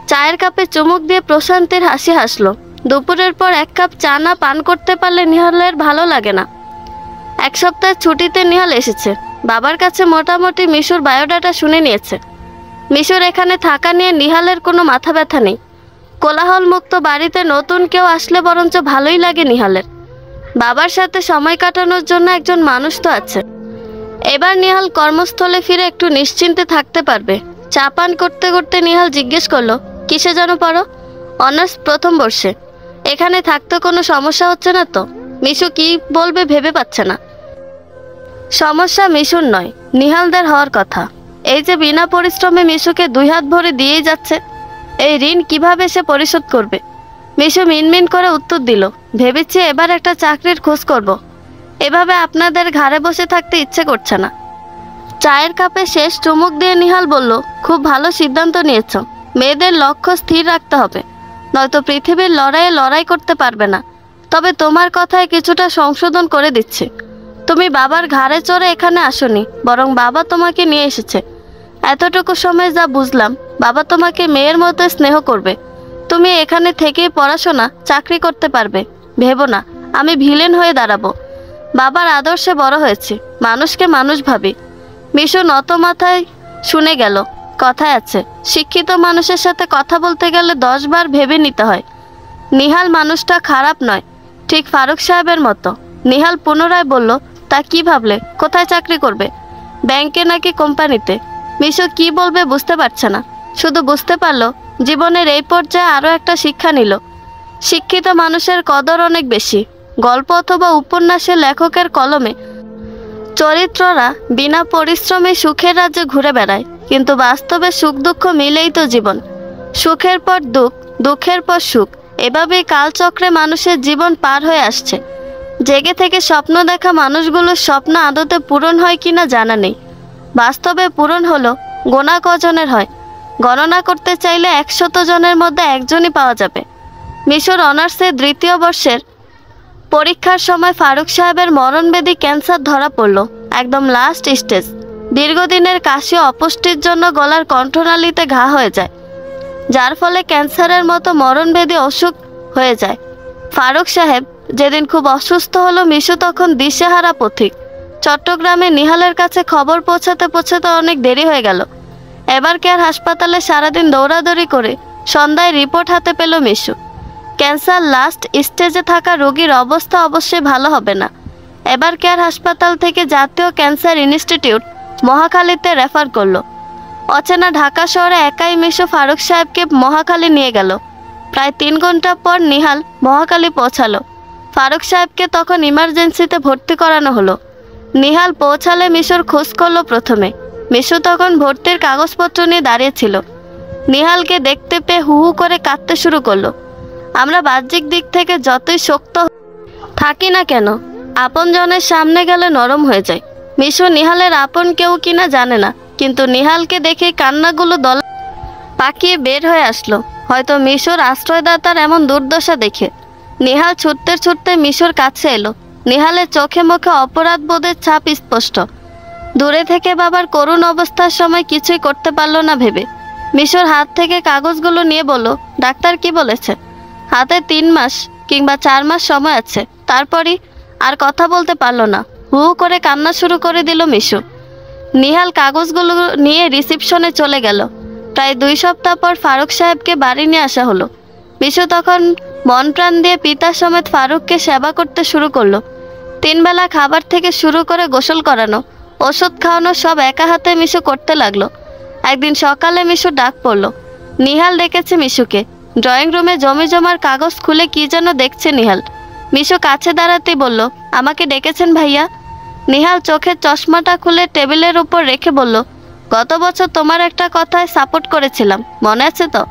চায়ের কাপে চুমুক দিয়ে প্রশান্তের হাসি হাসলো। দুপুরের পর 1 কাপ চা না পান করতে পারলে নিহালের ভালো লাগে না। 1 সপ্তাহের ছুটিতে নিহাল এসেছে। বাবার কাছে মোটামুটি মিশুর বায়োডাটা শুনে নিয়েছে। মিশুর এখানে থাকা নিয়ে নিহালের কোনো মাথা ব্যথা নেই। কোলাহল মুক্ত বাড়িতে নতুন কেউ আসলে বরঞ্চ ভালোই লাগে নিহালের। বাবার সাথে সময় কাটানোর জন্য একজন মানুষ তো আছে। এবার নিহাল কর্মস্থলে ফিরে একটু নিশ্চিন্তে থাকতে পারবে। চা পান করতে করতে নিহাল জিজ্ঞেস করলো, কিসে যেন পড়ো? অনার্স প্রথম বর্ষে। এখানে থাকতে কোনো সমস্যা হচ্ছে না তো? মিশু কি বলবে ভেবে পাচ্ছে না। সমস্যা মিশুর নয়, নিহালদের হওয়ার কথা। এই যে বিনা পরিশ্রমে মিশুকে 2 হাত ভরে দিয়েই যাচ্ছে, এই ঋণ কিভাবে সে পরিশোধ করবে? মিশু মিনমিন করে উত্তর দিল, ভেবেছি এবার একটা চাকরির খোঁজ করব। এভাবে আপনাদের ঘাড়ে বসে থাকতে ইচ্ছে করছে না। চায়ের কাপে শেষ চুমুক দিয়ে নিহাল বলল, খুব ভালো সিদ্ধান্ত নিয়েছ। মেয়েদের লক্ষ্য স্থির রাখতে হবে, নয়তো পৃথিবীর লড়াইয়ে লড়াই করতে পারবে না। তবে তোমার কথায় কিছুটা সংশোধন করে দিচ্ছি। তুমি বাবার ঘাড়ে চড়ে এখানে আসোনি, বরং বাবা তোমাকে নিয়ে এসেছে। এতটুকু সময় যা বুঝলাম, বাবা তোমাকে মেয়ের মতো স্নেহ করবে। তুমি এখানে থেকেই পড়াশোনা, চাকরি করতে পারবে। ভেবো না আমি ভিলেন হয়ে দাঁড়াবো। বাবার আদর্শে বড় হয়েছি, মানুষকে মানুষ ভাবি। মিশু নত মাথায় শুনে গেল। কথায় আছে, শিক্ষিত মানুষের সাথে কথা বলতে গেলে 10 বার ভেবে নিতে হয়। নিহাল মানুষটা খারাপ নয়, ঠিক ফারুক সাহেবের মতো। নিহাল পুনরায় বলল, তা কি ভাবলে? কোথায় চাকরি করবে? ব্যাংকে নাকি কোম্পানিতে? মিশু কি বলবে বুঝতে পারছে না, শুধু বুঝতে পারল জীবনের এই পর্যায়ে আরও একটা শিক্ষা নিল। শিক্ষিত মানুষের কদর অনেক বেশি। গল্প অথবা উপন্যাসের লেখকের কলমে চরিত্ররা বিনা পরিশ্রমে সুখের রাজ্যে ঘুরে বেড়ায়, কিন্তু বাস্তবে সুখ দুঃখ মিলেই তো জীবন। সুখের পর দুঃখ, দুঃখের পর সুখ, এভাবেই কালচক্রে মানুষের জীবন পার হয়ে আসছে। জেগে থেকে স্বপ্ন দেখা মানুষগুলোর স্বপ্ন আদতে পূরণ হয় কিনা জানা নেই। বাস্তবে পূরণ হলো গোনা কজনের হয়। গণনা করতে চাইলে 100 জনের মধ্যে একজনই পাওয়া যাবে। মিশর অনার্সের 2য় বর্ষের পরীক্ষার সময় ফারুক সাহেবের মরণবেদী ক্যান্সার ধরা পড়ল, একদম লাস্ট স্টেজ। দীর্ঘদিনের কাশি ও অপুষ্টির জন্য গলার কণ্ঠনালীতে ঘা হয়ে যায়, যার ফলে ক্যান্সারের মতো মরণবেদী অসুখ হয়ে যায়। ফারুক সাহেব যেদিন খুব অসুস্থ হলো, মিশু তখন দিশেহারা পথিক। চট্টগ্রামে নিহালের কাছে খবর পৌঁছাতে পৌঁছাতে অনেক দেরি হয়ে গেল। এবার কেয়ার হাসপাতালে সারাদিন দৌড়াদৌড়ি করে সন্ধ্যায় রিপোর্ট হাতে পেল মিশু। ক্যান্সার লাস্ট স্টেজে থাকা রোগীর অবস্থা অবশ্যই ভালো হবে না। এবার কেয়ার হাসপাতাল থেকে জাতীয় ক্যান্সার ইনস্টিটিউট মহাখালীতে রেফার করলো। অচেনা ঢাকা শহরে একাই মিশু ফারুক সাহেবকে মহাখালী নিয়ে গেল। প্রায় 3 ঘন্টা পর নিহাল মহাখালী পৌঁছালো। ফারুক সাহেবকে তখন ইমার্জেন্সিতে ভর্তি করানো হলো। নিহাল পৌঁছালে মিশুর খোঁজ করলো প্রথমে। মিশু তখন ভর্তির কাগজপত্র নিয়ে দাঁড়িয়েছিল। নিহালকে দেখতে পেয়ে হু হু করে কাঁদতে শুরু করলো। আমরা বাহ্যিক দিক থেকে যতই শক্ত থাকি না কেন, আপনজনের সামনে গেলে নরম হয়ে যায়। মিশু নিহালের আপন কেউ কিনা জানে না, কিন্তু নিহালকে দেখে কান্নাগুলো দল পাকিয়ে বের হয়ে আসলো। হয়তো মিশুর আশ্রয়দাতার এমন দুর্দশা দেখে নিহাল ছুটতে ছুটতে মিশুর কাছে এলো। নিহালের চোখে মুখে অপরাধ বোধের ছাপ স্পষ্ট। দূরে থেকে বাবার করুণ অবস্থার সময় কিছুই করতে পারলো না ভেবে মিশুর হাত থেকে কাগজগুলো নিয়ে বলল, ডাক্তার কি বলেছে? হাতে 3 মাস কিংবা 4 মাস সময় আছে। তারপরই আর কথা বলতে পারলো না, হু হু করে কান্না শুরু করে দিল মিশু। নিহাল কাগজগুলো নিয়ে রিসিপশনে চলে গেল। প্রায় 2 সপ্তাহ পর ফারুক সাহেবকে বাড়ি নিয়ে আসা হলো। মিশু তখন মন প্রাণ দিয়ে পিতা সমেত ফারুককে সেবা করতে শুরু করলো। 3 বেলা খাবার থেকে শুরু করে গোসল করানো, ওষুধ খাওয়ানো সব একা হাতে মিশু করতে লাগলো। একদিন সকালে মিশু ডাক পড়লো। নিহাল ডেকেছে মিশুকে। ড্রয়িং রুমে জমি জমার কাগজ খুলে কি যেন দেখছে নিহাল। মিশু কাছে দাঁড়াতেই বলল, আমাকে ডেকেছেন ভাইয়া? নিহাল চোখের চশমাটা খুলে টেবিলের উপর রেখে বলল, গত বছর তোমার একটা কথায় সাপোর্ট করেছিলাম, মনে আছে তো?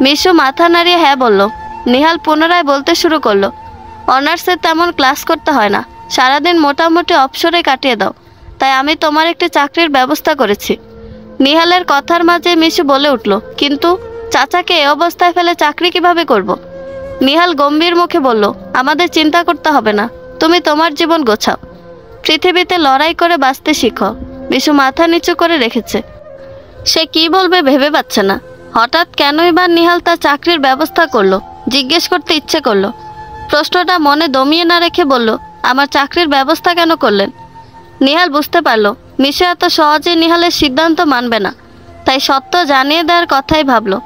মিশু মাথা নাড়িয়ে হ্যাঁ বলল। নিহাল পুনরায় বলতে শুরু করলো, অনার্সে তেমন ক্লাস করতে হয় না, সারাদিন মোটামুটি অবসরে কাটিয়ে দাও, তাই আমি তোমার একটি চাকরির ব্যবস্থা করেছি। নিহালের কথার মাঝে মিশু বলে উঠল, কিন্তু চাচাকে এ অবস্থায় ফেলে চাকরি কিভাবে করব? নিহাল গম্ভীর মুখে বলল, আমাদের চিন্তা করতে হবে না, তুমি তোমার জীবন গোছাও, পৃথিবীতে লড়াই করে বাঁচতে শিখো। মিশু মাথা নিচু করে রেখেছে। সে কি বলবে ভেবে পাচ্ছে না। হঠাৎ কেনই বা নিহাল তার চাকরির ব্যবস্থা করলো, জিজ্ঞেস করতে ইচ্ছে করলো। প্রশ্নটা মনে দমিয়ে না রেখে বলল, আমার চাকরির ব্যবস্থা কেন করলেন? নিহাল বুঝতে পারলো মিশু এত সহজে নিহালের সিদ্ধান্ত মানবে না, তাই সত্য জানিয়ে দেওয়ার কথাই ভাবলো।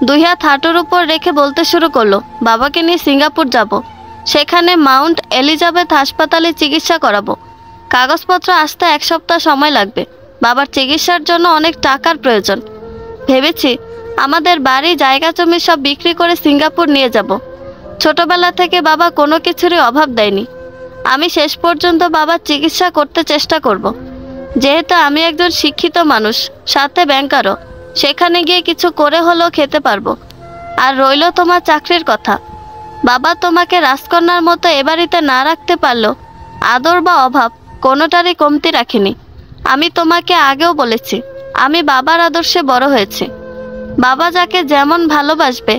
2 হাত হাঁটুর উপর রেখে বলতে শুরু করলো, বাবাকে নিয়ে সিঙ্গাপুর যাব, সেখানে মাউন্ট এলিজাবেথ হাসপাতালে চিকিৎসা করাবো। কাগজপত্র আসতে 1 সপ্তাহ সময় লাগবে। বাবার চিকিৎসার জন্য অনেক টাকার প্রয়োজন। ভেবেছি আমাদের বাড়ি জায়গা জমি সব বিক্রি করে সিঙ্গাপুর নিয়ে যাব। ছোটবেলা থেকে বাবা কোনো কিছুরই অভাব দেয়নি। আমি শেষ পর্যন্ত বাবার চিকিৎসা করতে চেষ্টা করব। যেহেতু আমি একজন শিক্ষিত মানুষ, সাথে ব্যাংকারও, সেখানে গিয়ে কিছু করে হলেও খেতে পারবো। আর রইল তোমার চাকরির কথা, বাবা তোমাকে রাজকন্যার মতো এ বাড়িতে না রাখতে পারলো আদর বা অভাব কোনোটারই কমতি রাখিনি। আমি তোমাকে আগেও বলেছি, আমি বাবার আদর্শে বড় হয়েছি। বাবা যাকে যেমন ভালোবাসবে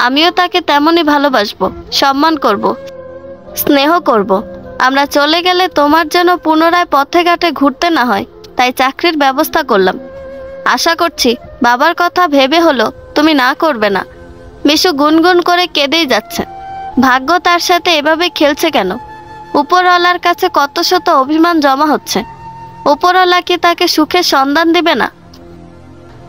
আমিও তাকে তেমনই ভালোবাসবো, সম্মান করব, স্নেহ করব। আমরা চলে গেলে তোমার যেন পুনরায় পথে ঘাটে ঘুরতে না হয়, তাই চাকরির ব্যবস্থা করলাম। আশা করছি বাবার কথা ভেবে হলো তুমি না করবে না। মিশু গুনগুন করে কেঁদেই যাচ্ছে। ভাগ্য তার সাথে এভাবে খেলছে কেন? উপরওয়ালার কাছে কত শত অভিমান জমা হচ্ছে। উপরওয়ালা কি তাকে সুখের সন্ধান দিবে না?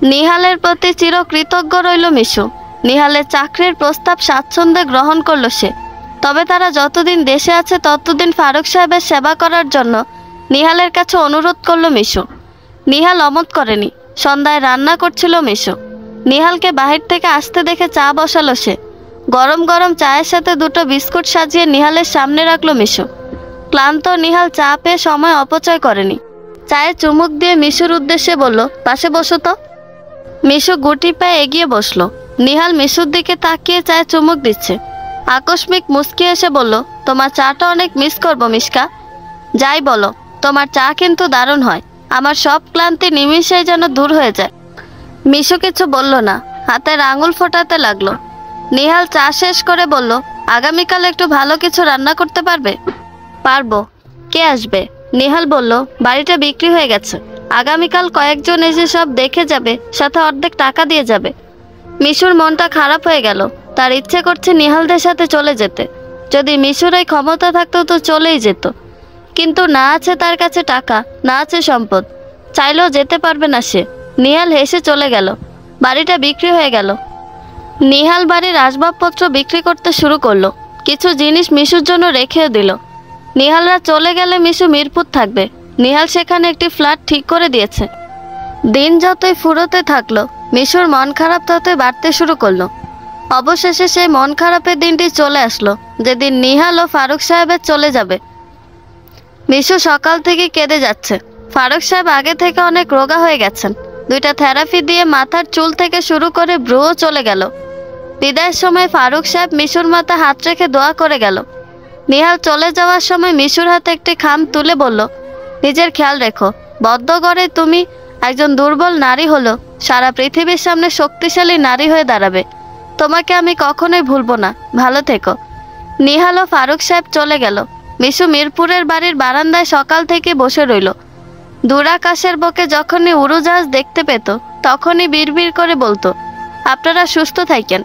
নিহালের প্রতি চিরকৃতজ্ঞ রইল মিশু। নিহালের চাকরির প্রস্তাব স্বাচ্ছন্দ্যে গ্রহণ করল সে। তবে তারা যতদিন দেশে আছে ততদিন ফারুক সাহেবের সেবা করার জন্য নিহালের কাছে অনুরোধ করল মিশু। নিহাল অমত করেনি। সন্ধ্যায় রান্না করছিল মিশু। নিহালকে বাহির থেকে আসতে দেখে চা বসালো সে। গরম গরম চায়ের সাথে দুটো বিস্কুট সাজিয়ে নিহালের সামনে রাখলো মিশু। ক্লান্ত নিহাল চা পেয়ে সময় অপচয় করেনি। চায়ে চুমুক দিয়ে মিশুর উদ্দেশ্যে বলল, পাশে বসো তো। মিশু গুটি পায়ে এগিয়ে বসলো। নিহাল মিশুর দিকে তাকিয়ে চায়ে চুমুক দিচ্ছে। আকস্মিক মুচকি এসে বলল, তোমার চাটা অনেক মিস করবো মিশকা। যাই বলো, তোমার চা কিন্তু দারুণ হয়। আমার সব ক্লান্তি নিমিষেই যেন দূর হয়ে যায়। মিশু কিছু বলল না, হাতের আঙুল ফোটাতে লাগলো। নিহাল চা শেষ করে বলল, আগামীকাল একটু ভালো কিছু রান্না করতে পারবে? পারবো। কে আসবে? নিহাল বলল, বাড়িটা বিক্রি হয়ে গেছে। আগামীকাল কয়েকজন এসে সব দেখে যাবে, সাথে অর্ধেক টাকা দিয়ে যাবে। মিশুর মনটা খারাপ হয়ে গেল। তার ইচ্ছে করছে নিহালদের সাথে চলে যেতে। যদি মিশুর এই ক্ষমতা থাকতো তো চলেই যেত, কিন্তু না আছে তার কাছে টাকা, না আছে সম্পদ, চাইলেও যেতে পারবে না সে। নিহাল হেসে চলে গেল। বাড়িটা বিক্রি হয়ে গেল। নিহাল বাড়ির আসবাবপত্র বিক্রি করতে শুরু করলো। কিছু জিনিস মিশুর জন্য রেখেও দিল। নিহালরা চলে গেলে মিশু মিরপুর থাকবে। নিহাল সেখানে একটি ফ্ল্যাট ঠিক করে দিয়েছে। দিন যতই ফুরোতে থাকলো, মিশুর মন খারাপ ততই বাড়তে শুরু করলো। অবশেষে সেই মন খারাপের দিনটি চলে আসলো, যেদিন নিহাল ও ফারুক সাহেবের চলে যাবে। মিশু সকাল থেকে কেঁদে যাচ্ছে। ফারুক সাহেব আগে থেকে অনেক রোগা হয়ে গেছেন। দুইটা থেরাপি দিয়ে মাথার চুল থেকে শুরু করে ভ্রুও চলে গেল। বিদায়ের সময় ফারুক সাহেব মিশুর মাথা হাত রেখে দোয়া করে গেল। নিহাল চলে যাওয়ার সময় মিশুর হাতে একটি খাম তুলে বলল, নিজের খেয়াল রেখো। বদ্ধগড়ে তুমি একজন দুর্বল নারী হলো সারা পৃথিবীর সামনে শক্তিশালী নারী হয়ে দাঁড়াবে। তোমাকে আমি কখনোই ভুলবো না। ভালো থেকো। নিহাল ও ফারুক সাহেব চলে গেল। মিশু মিরপুরের বাড়ির বারান্দায় সকাল থেকে বসে রইল। দূর আকাশের বুকে যখনই উড়োজাহাজ দেখতে পেত তখনই বিড়বিড় করে বলতো, আপনারা সুস্থ থাকেন।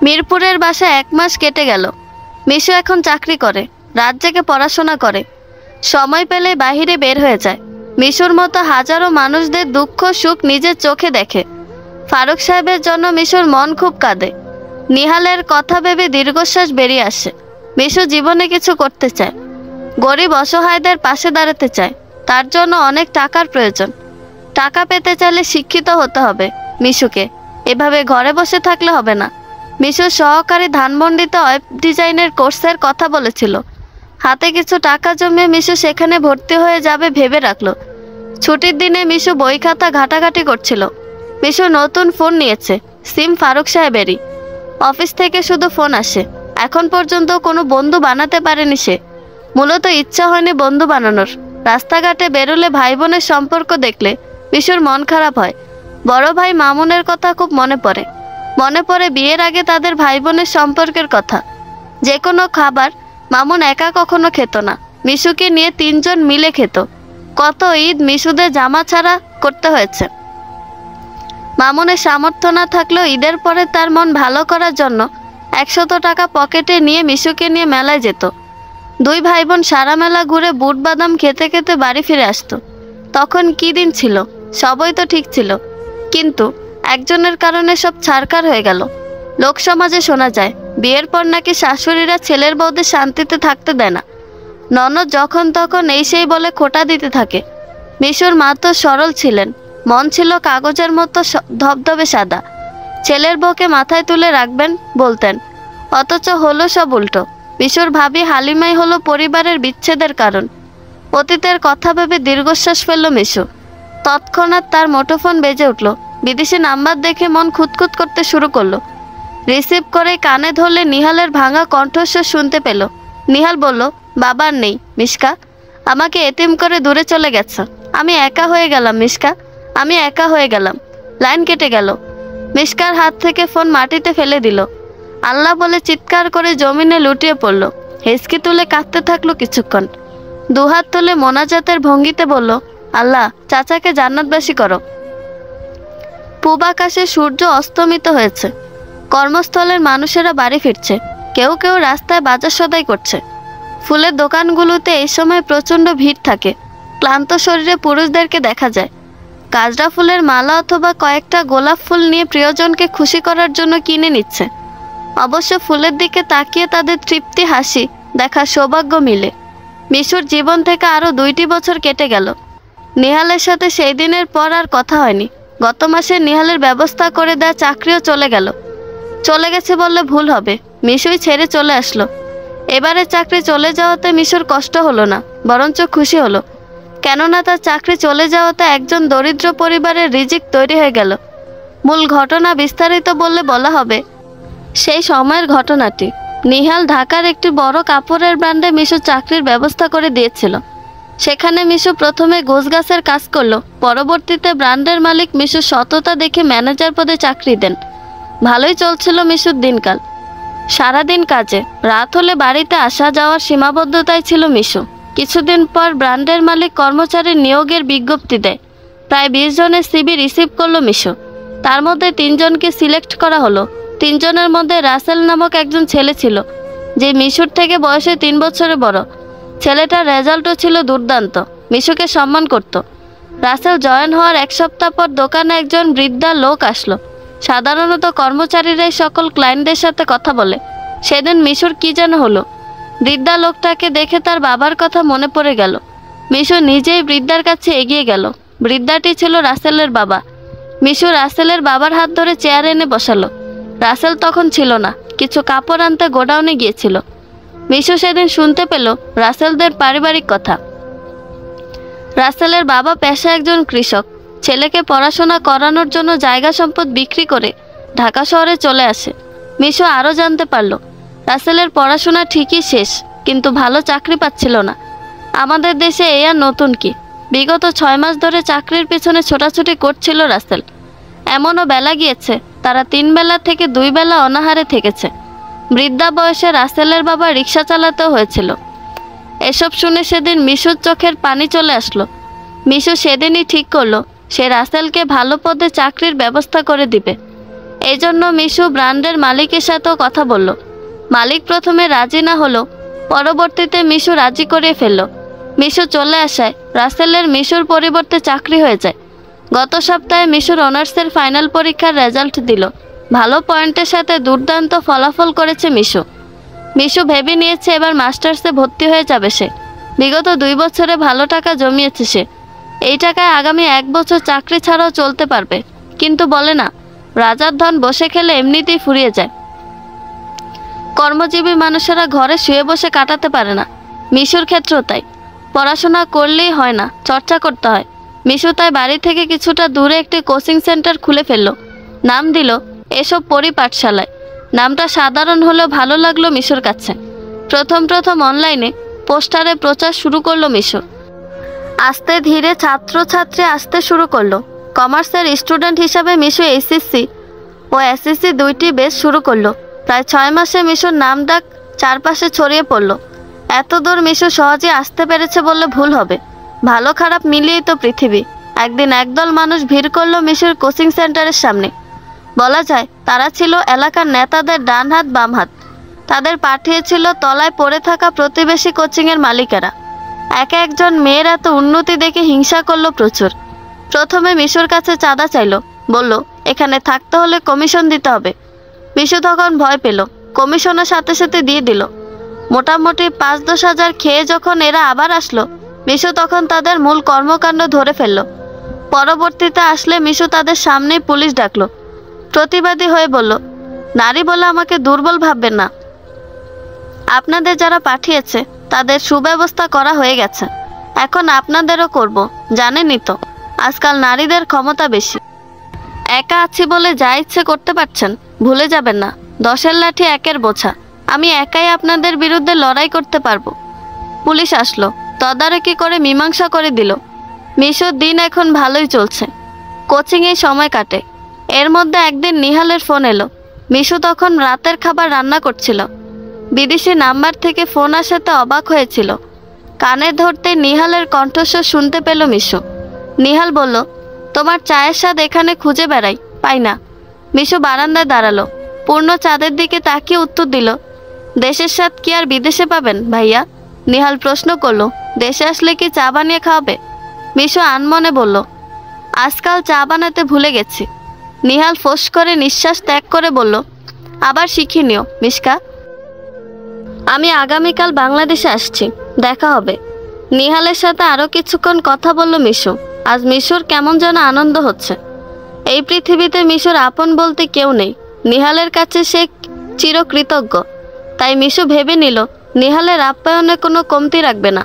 মিরপুরের বাসায় 1 মাস কেটে গেল। মিশু এখন চাকরি করে, রাত জেগে পড়াশোনা করে। সময় পেলে বাহিরে বের হয়ে যায়। মিশুর মতো হাজারো মানুষদের দুঃখ সুখ নিজের চোখে দেখে। ফারুক সাহেবের জন্য মিশুর মন খুব কাঁদে। নিহালের কথা ভেবে দীর্ঘশ্বাস বেরিয়ে আসে। মিশু জীবনে কিছু করতে চায়। গরিব অসহায়দের পাশে দাঁড়াতে চায়। তার জন্য অনেক টাকার প্রয়োজন। টাকা পেতে চাইলে শিক্ষিত হতে হবে মিশুকে। এভাবে ঘরে বসে থাকলে হবে না। মিশুর সহকারী ধানমন্ডিতে ওয়েব ডিজাইনের কোর্সের কথা বলেছিল। হাতে কিছু টাকা জমিয়ে মিশু সেখানে ভর্তি হয়ে যাবে ভেবে রাখলো। ছুটির দিনে মিশু বই খাতা ঘাটাঘাটি করছিল। মিশু নতুন ফোন নিয়েছে, সিম ফারুক সাহেবেরই। অফিস থেকে শুধু ফোন আসে। এখন পর্যন্ত কোনো বন্ধু বানাতে পারেনি সে। মূলত ইচ্ছা হয়নি বন্ধু বানানোর। রাস্তাঘাটে বেরোলে ভাই বোনের সম্পর্ক দেখলে মিশুর মন খারাপ হয়। বড় ভাই মামুনের কথা খুব মনে পড়ে। মনে পড়ে বিয়ের আগে তাদের ভাই বোনের সম্পর্কের কথা। যে কোনো খাবার মামুন একা কখনো খেত না, মিশুকে নিয়ে 3 জন মিলে খেত। কত ঈদ মিশুদের জামা ছাড়া করতে হয়েছে। মামুনের সামর্থ্য না থাকলেও ঈদের পরে তার মন ভালো করার জন্য 100 টাকা পকেটে নিয়ে মিশুকে নিয়ে মেলায় যেত। 2 ভাই বোন সারা মেলা ঘুরে বুট বাদাম খেতে খেতে বাড়ি ফিরে আসতো। তখন কি দিন ছিল, সবই তো ঠিক ছিল। কিন্তু একজনের কারণে সব ছারখার হয়ে গেল। লোক সমাজে শোনা যায় বিয়ের পর নাকি শাশুড়িরা ছেলের বউদের শান্তিতে থাকতে দেয় না। ননদ যখন তখন এই সেই বলে খোঁটা দিতে থাকে। মিশুর মা তো সরল ছিলেন, মন ছিল কাগজের মতো ধবধবে সাদা। ছেলের বউকে মাথায় তুলে রাখবেন বলতেন, অথচ হলো সব উল্টো। মিশুর ভাবি হালিমাই হলো পরিবারের বিচ্ছেদের কারণ। অতীতের কথা ভেবে দীর্ঘশ্বাস ফেলল মিশু। তৎক্ষণাৎ তার মুঠোফোন বেজে উঠল। বিদেশি নাম্বার দেখে মন খুঁতখুত করতে শুরু করলো। রিসিভ করে কানে ধরলে নিহালের ভাঙা কণ্ঠস্বর শুনতে পেল। নিহাল বলল, বাবার নেই মিশকা, আমাকে এতিম করে দূরে চলে গেছে। আমি একা হয়ে গেলাম মিশকা, আমি একা হয়ে গেলাম। লাইন কেটে গেল। মিশকার হাত থেকে ফোন মাটিতে ফেলে দিল। আল্লাহ বলে চিৎকার করে জমিনে লুটিয়ে পড়ল। হেসকি তুলে কাঁদতে থাকলো কিছুক্ষণ। দুহাত তুলে মোনাজাতের ভঙ্গিতে বলল, আল্লাহ চাচাকে জান্নাতবাসী করো। পূব আকাশে সূর্য অস্তমিত হয়েছে। কর্মস্থলের মানুষেরা বাড়ি ফিরছে। কেউ কেউ রাস্তায় বাজার সদাই করছে। ফুলের দোকানগুলোতে এই সময় প্রচণ্ড ভিড় থাকে। ক্লান্ত শরীরে পুরুষদেরকে দেখা যায়। কাজরা ফুলের মালা অথবা কয়েকটা গোলাপ ফুল নিয়ে প্রিয়জনকে খুশি করার জন্য কিনে নিচ্ছে। অবশ্য ফুলের দিকে তাকিয়ে তাদের তৃপ্তি হাসি দেখার সৌভাগ্য মিলে। মিশুর জীবন থেকে আরও 2টি বছর কেটে গেল। নিহালের সাথে সেই দিনের পর আর কথা হয়নি। গত মাসে নিহালের ব্যবস্থা করে দেওয়া চাকরিও চলে গেল। চলে গেছে বললে ভুল হবে, মিশুই ছেড়ে চলে আসলো। এবারে চাকরি চলে যাওয়াতে মিশুর কষ্ট হলো না, বরঞ্চ খুশি হলো। কেননা তার চাকরি চলে যাওয়াতে একজন দরিদ্র পরিবারের রিজিক তৈরি হয়ে গেল। মূল ঘটনা বিস্তারিত বললে বলা হবে সেই সময়ের ঘটনাটি। নিহাল ঢাকার একটি বড় কাপড়ের ব্র্যান্ডে মিশুর চাকরির ব্যবস্থা করে দিয়েছিল। সেখানে মিশু প্রথমে গোছগাছের কাজ করলো। পরবর্তীতে ব্র্যান্ডের মালিক মিশুর সততা দেখে ম্যানেজার পদে চাকরি দেন। ভালোই চলছিল মিশুর দিনকাল। সারাদিন কাজে, রাত হলে বাড়িতে আসা যাওয়ার সীমাবদ্ধতায় ছিল মিশু। কিছুদিন পর ব্র্যান্ডের মালিক কর্মচারীর নিয়োগের বিজ্ঞপ্তি দেয়। প্রায় 20 জনের সিভি রিসিভ করলো মিশু। তার মধ্যে 3 জনকে সিলেক্ট করা হলো। 3 জনের মধ্যে রাসেল নামক একজন ছেলে ছিল, যে মিশুর থেকে বয়সে 3 বছরের বড়। ছেলেটার রেজাল্টও ছিল দুর্দান্ত, মিশুকে সম্মান করত। রাসেল জয়েন হওয়ার 1 সপ্তাহ পর দোকানে একজন বৃদ্ধা লোক আসলো। সাধারণত কর্মচারীরাই সকল ক্লায়েন্টদের সাথে কথা বলে। সেদিন মিশুর কি যেন হলো। বৃদ্ধা লোকটাকে দেখে তার বাবার কথা মনে পড়ে গেল। মিশু নিজেই বৃদ্ধার কাছে এগিয়ে গেল। বৃদ্ধাটি ছিল রাসেলের বাবা। মিশু রাসেলের বাবার হাত ধরে চেয়ার এনে বসালো। রাসেল তখন ছিল না, কিছু কাপড় আনতে গোডাউনে গিয়েছিল। মিশু সেদিন শুনতে পেল রাসেলদের পারিবারিক কথা। রাসেলের বাবা পেশায় একজন কৃষক। ছেলেকে পড়াশোনা করানোর জন্য জায়গা সম্পদ বিক্রি করে ঢাকা শহরে চলে আসে। মিশু আরও জানতে পারল রাসেলের পড়াশোনা ঠিকই শেষ, কিন্তু ভালো চাকরি পাচ্ছিল না। আমাদের দেশে এ আর নতুন কি, বিগত 6 মাস ধরে চাকরির পেছনে ছোটাছুটি করছিল রাসেল। এমনও বেলা গিয়েছে তারা 3 বেলা থেকে 2 বেলা অনাহারে থেকেছে। বৃদ্ধা বয়সে রাসেলের বাবা রিক্সা চালাতেও হয়েছিল। এসব শুনে সেদিন মিশুর চোখের পানি চলে আসলো। মিশু সেদিনই ঠিক করলো সে রাসেলকে ভালো পদে চাকরির ব্যবস্থা করে দিবে। এই জন্য মিশু ব্র্যান্ডের মালিকের সাথেও কথা বলল। মালিক প্রথমে রাজি না হলো, পরবর্তীতে মিশু রাজি করে ফেলল। মিশু চলে আসায় রাসেলের মিশুর পরিবর্তে চাকরি হয়ে যায়। গত সপ্তাহে মিশুর অনার্সের ফাইনাল পরীক্ষার রেজাল্ট দিল। ভালো পয়েন্টের সাথে দুর্দান্ত ফলাফল করেছে মিশু। মিশু ভেবে নিয়েছে এবার মাস্টার্সে ভর্তি হয়ে যাবে সে। বিগত 2 বছরে ভালো টাকা জমিয়েছে সে। এই টাকায় আগামী 1 বছর চাকরি ছাড়াও চলতে পারবে। কিন্তু বলে না, রাজার ধন বসে খেলে এমনিতেই ফুরিয়ে যায়। কর্মজীবী মানুষেরা ঘরে শুয়ে বসে কাটাতে পারে না। মিশুর ক্ষেত্রেও তাই। পড়াশোনা করলেই হয় না, চর্চা করতে হয়। মিশু তাই বাড়ি থেকে কিছুটা দূরে একটি কোচিং সেন্টার খুলে ফেলল। নাম দিল এসব পরিপাঠশালায়। নামটা সাধারণ হলেও ভালো লাগলো মিশুর কাছে। প্রথম অনলাইনে পোস্টারে প্রচার শুরু করলো মিশু। আস্তে ধীরে ছাত্রছাত্রী আসতে শুরু করলো। কমার্সের স্টুডেন্ট হিসাবে মিশু এইচএসসি ও এসএসসি 2টি বেস শুরু করলো। প্রায় 6 মাসে মিশুর নাম ডাক চারপাশে ছড়িয়ে পড়ল। এত দূর মিশু সহজে আসতে পেরেছে বললে ভুল হবে। ভালো খারাপ মিলিয়েই তো পৃথিবী। একদিন একদল মানুষ ভিড় করলো মিশুর কোচিং সেন্টারের সামনে। বলা যায় তারা ছিল এলাকার নেতাদের ডান হাত বাম হাত। তাদের পাঠিয়েছিল তলায় পড়ে থাকা প্রতিবেশী কোচিংয়ের মালিকেরা। একজন মেয়ের এত উন্নতি দেখে হিংসা করলো প্রচুর। প্রথমে মিশুর কাছে চাঁদা চাইলো, বলল এখানে থাকতে হলে কমিশন দিতে হবে। মিশু তখন ভয় পেল, কমিশনের সাথে সাথে দিয়ে দিল। মোটামুটি 5-10 হাজার খেয়ে যখন এরা আবার আসলো, মিশু তখন তাদের মূল কর্মকাণ্ড ধরে ফেলল। পরবর্তীতে আসলে মিশু তাদের সামনেই পুলিশ ডাকলো। প্রতিবাদী হয়ে বলল, নারী বলে আমাকে দুর্বল ভাববেন না। আপনাদের যারা পাঠিয়েছে তাদের সুব্যবস্থা করা হয়ে গেছে, এখন আপনাদেরও করব। জানেনই তো আজকাল নারীদের ক্ষমতা বেশি। একা আছি বলে যা ইচ্ছে করতে পারছেন, ভুলে যাবেন না 10-এর লাঠি 1-এর বোঝা। আমি একাই আপনাদের বিরুদ্ধে লড়াই করতে পারবো। পুলিশ আসলো, তদারকি করে মীমাংসা করে দিল। মিশুর দিন এখন ভালোই চলছে, কোচিংয়ে সময় কাটে। এর মধ্যে একদিন নিহালের ফোন এলো। মিশু তখন রাতের খাবার রান্না করছিল। বিদেশি নাম্বার থেকে ফোন আসাতে অবাক হয়েছিল। কানে ধরতে নিহালের কণ্ঠস্বর শুনতে পেল মিশু। নিহাল বলল, তোমার চায়ের স্বাদ এখানে খুঁজে বেড়াই, পাই না। মিশু বারান্দায় দাঁড়ালো, পূর্ণ চাঁদের দিকে তাকিয়ে উত্তর দিল, দেশের স্বাদ কি আর বিদেশে পাবেন ভাইয়া? নিহাল প্রশ্ন করলো, দেশে আসলে কি চা বানিয়ে খাওয়াবে? মিশু আনমনে বলল, আজকাল চা বানাতে ভুলে গেছি। নিহাল ফোঁস করে নিঃশ্বাস ত্যাগ করে বলল, আবার শিখে নিও মিশকা। আমি আগামীকাল বাংলাদেশে আসছি, দেখা হবে। নিহালের সাথে আরও কিছুক্ষণ কথা বলল মিশু। আজ মিশুর কেমন যেন আনন্দ হচ্ছে। এই পৃথিবীতে মিশুর আপন বলতে কেউ নেই। নিহালের কাছে সে চিরকৃতজ্ঞ। তাই মিশু ভেবে নিল নিহালের আপ্যায়নে কোনো কমতি রাখবে না।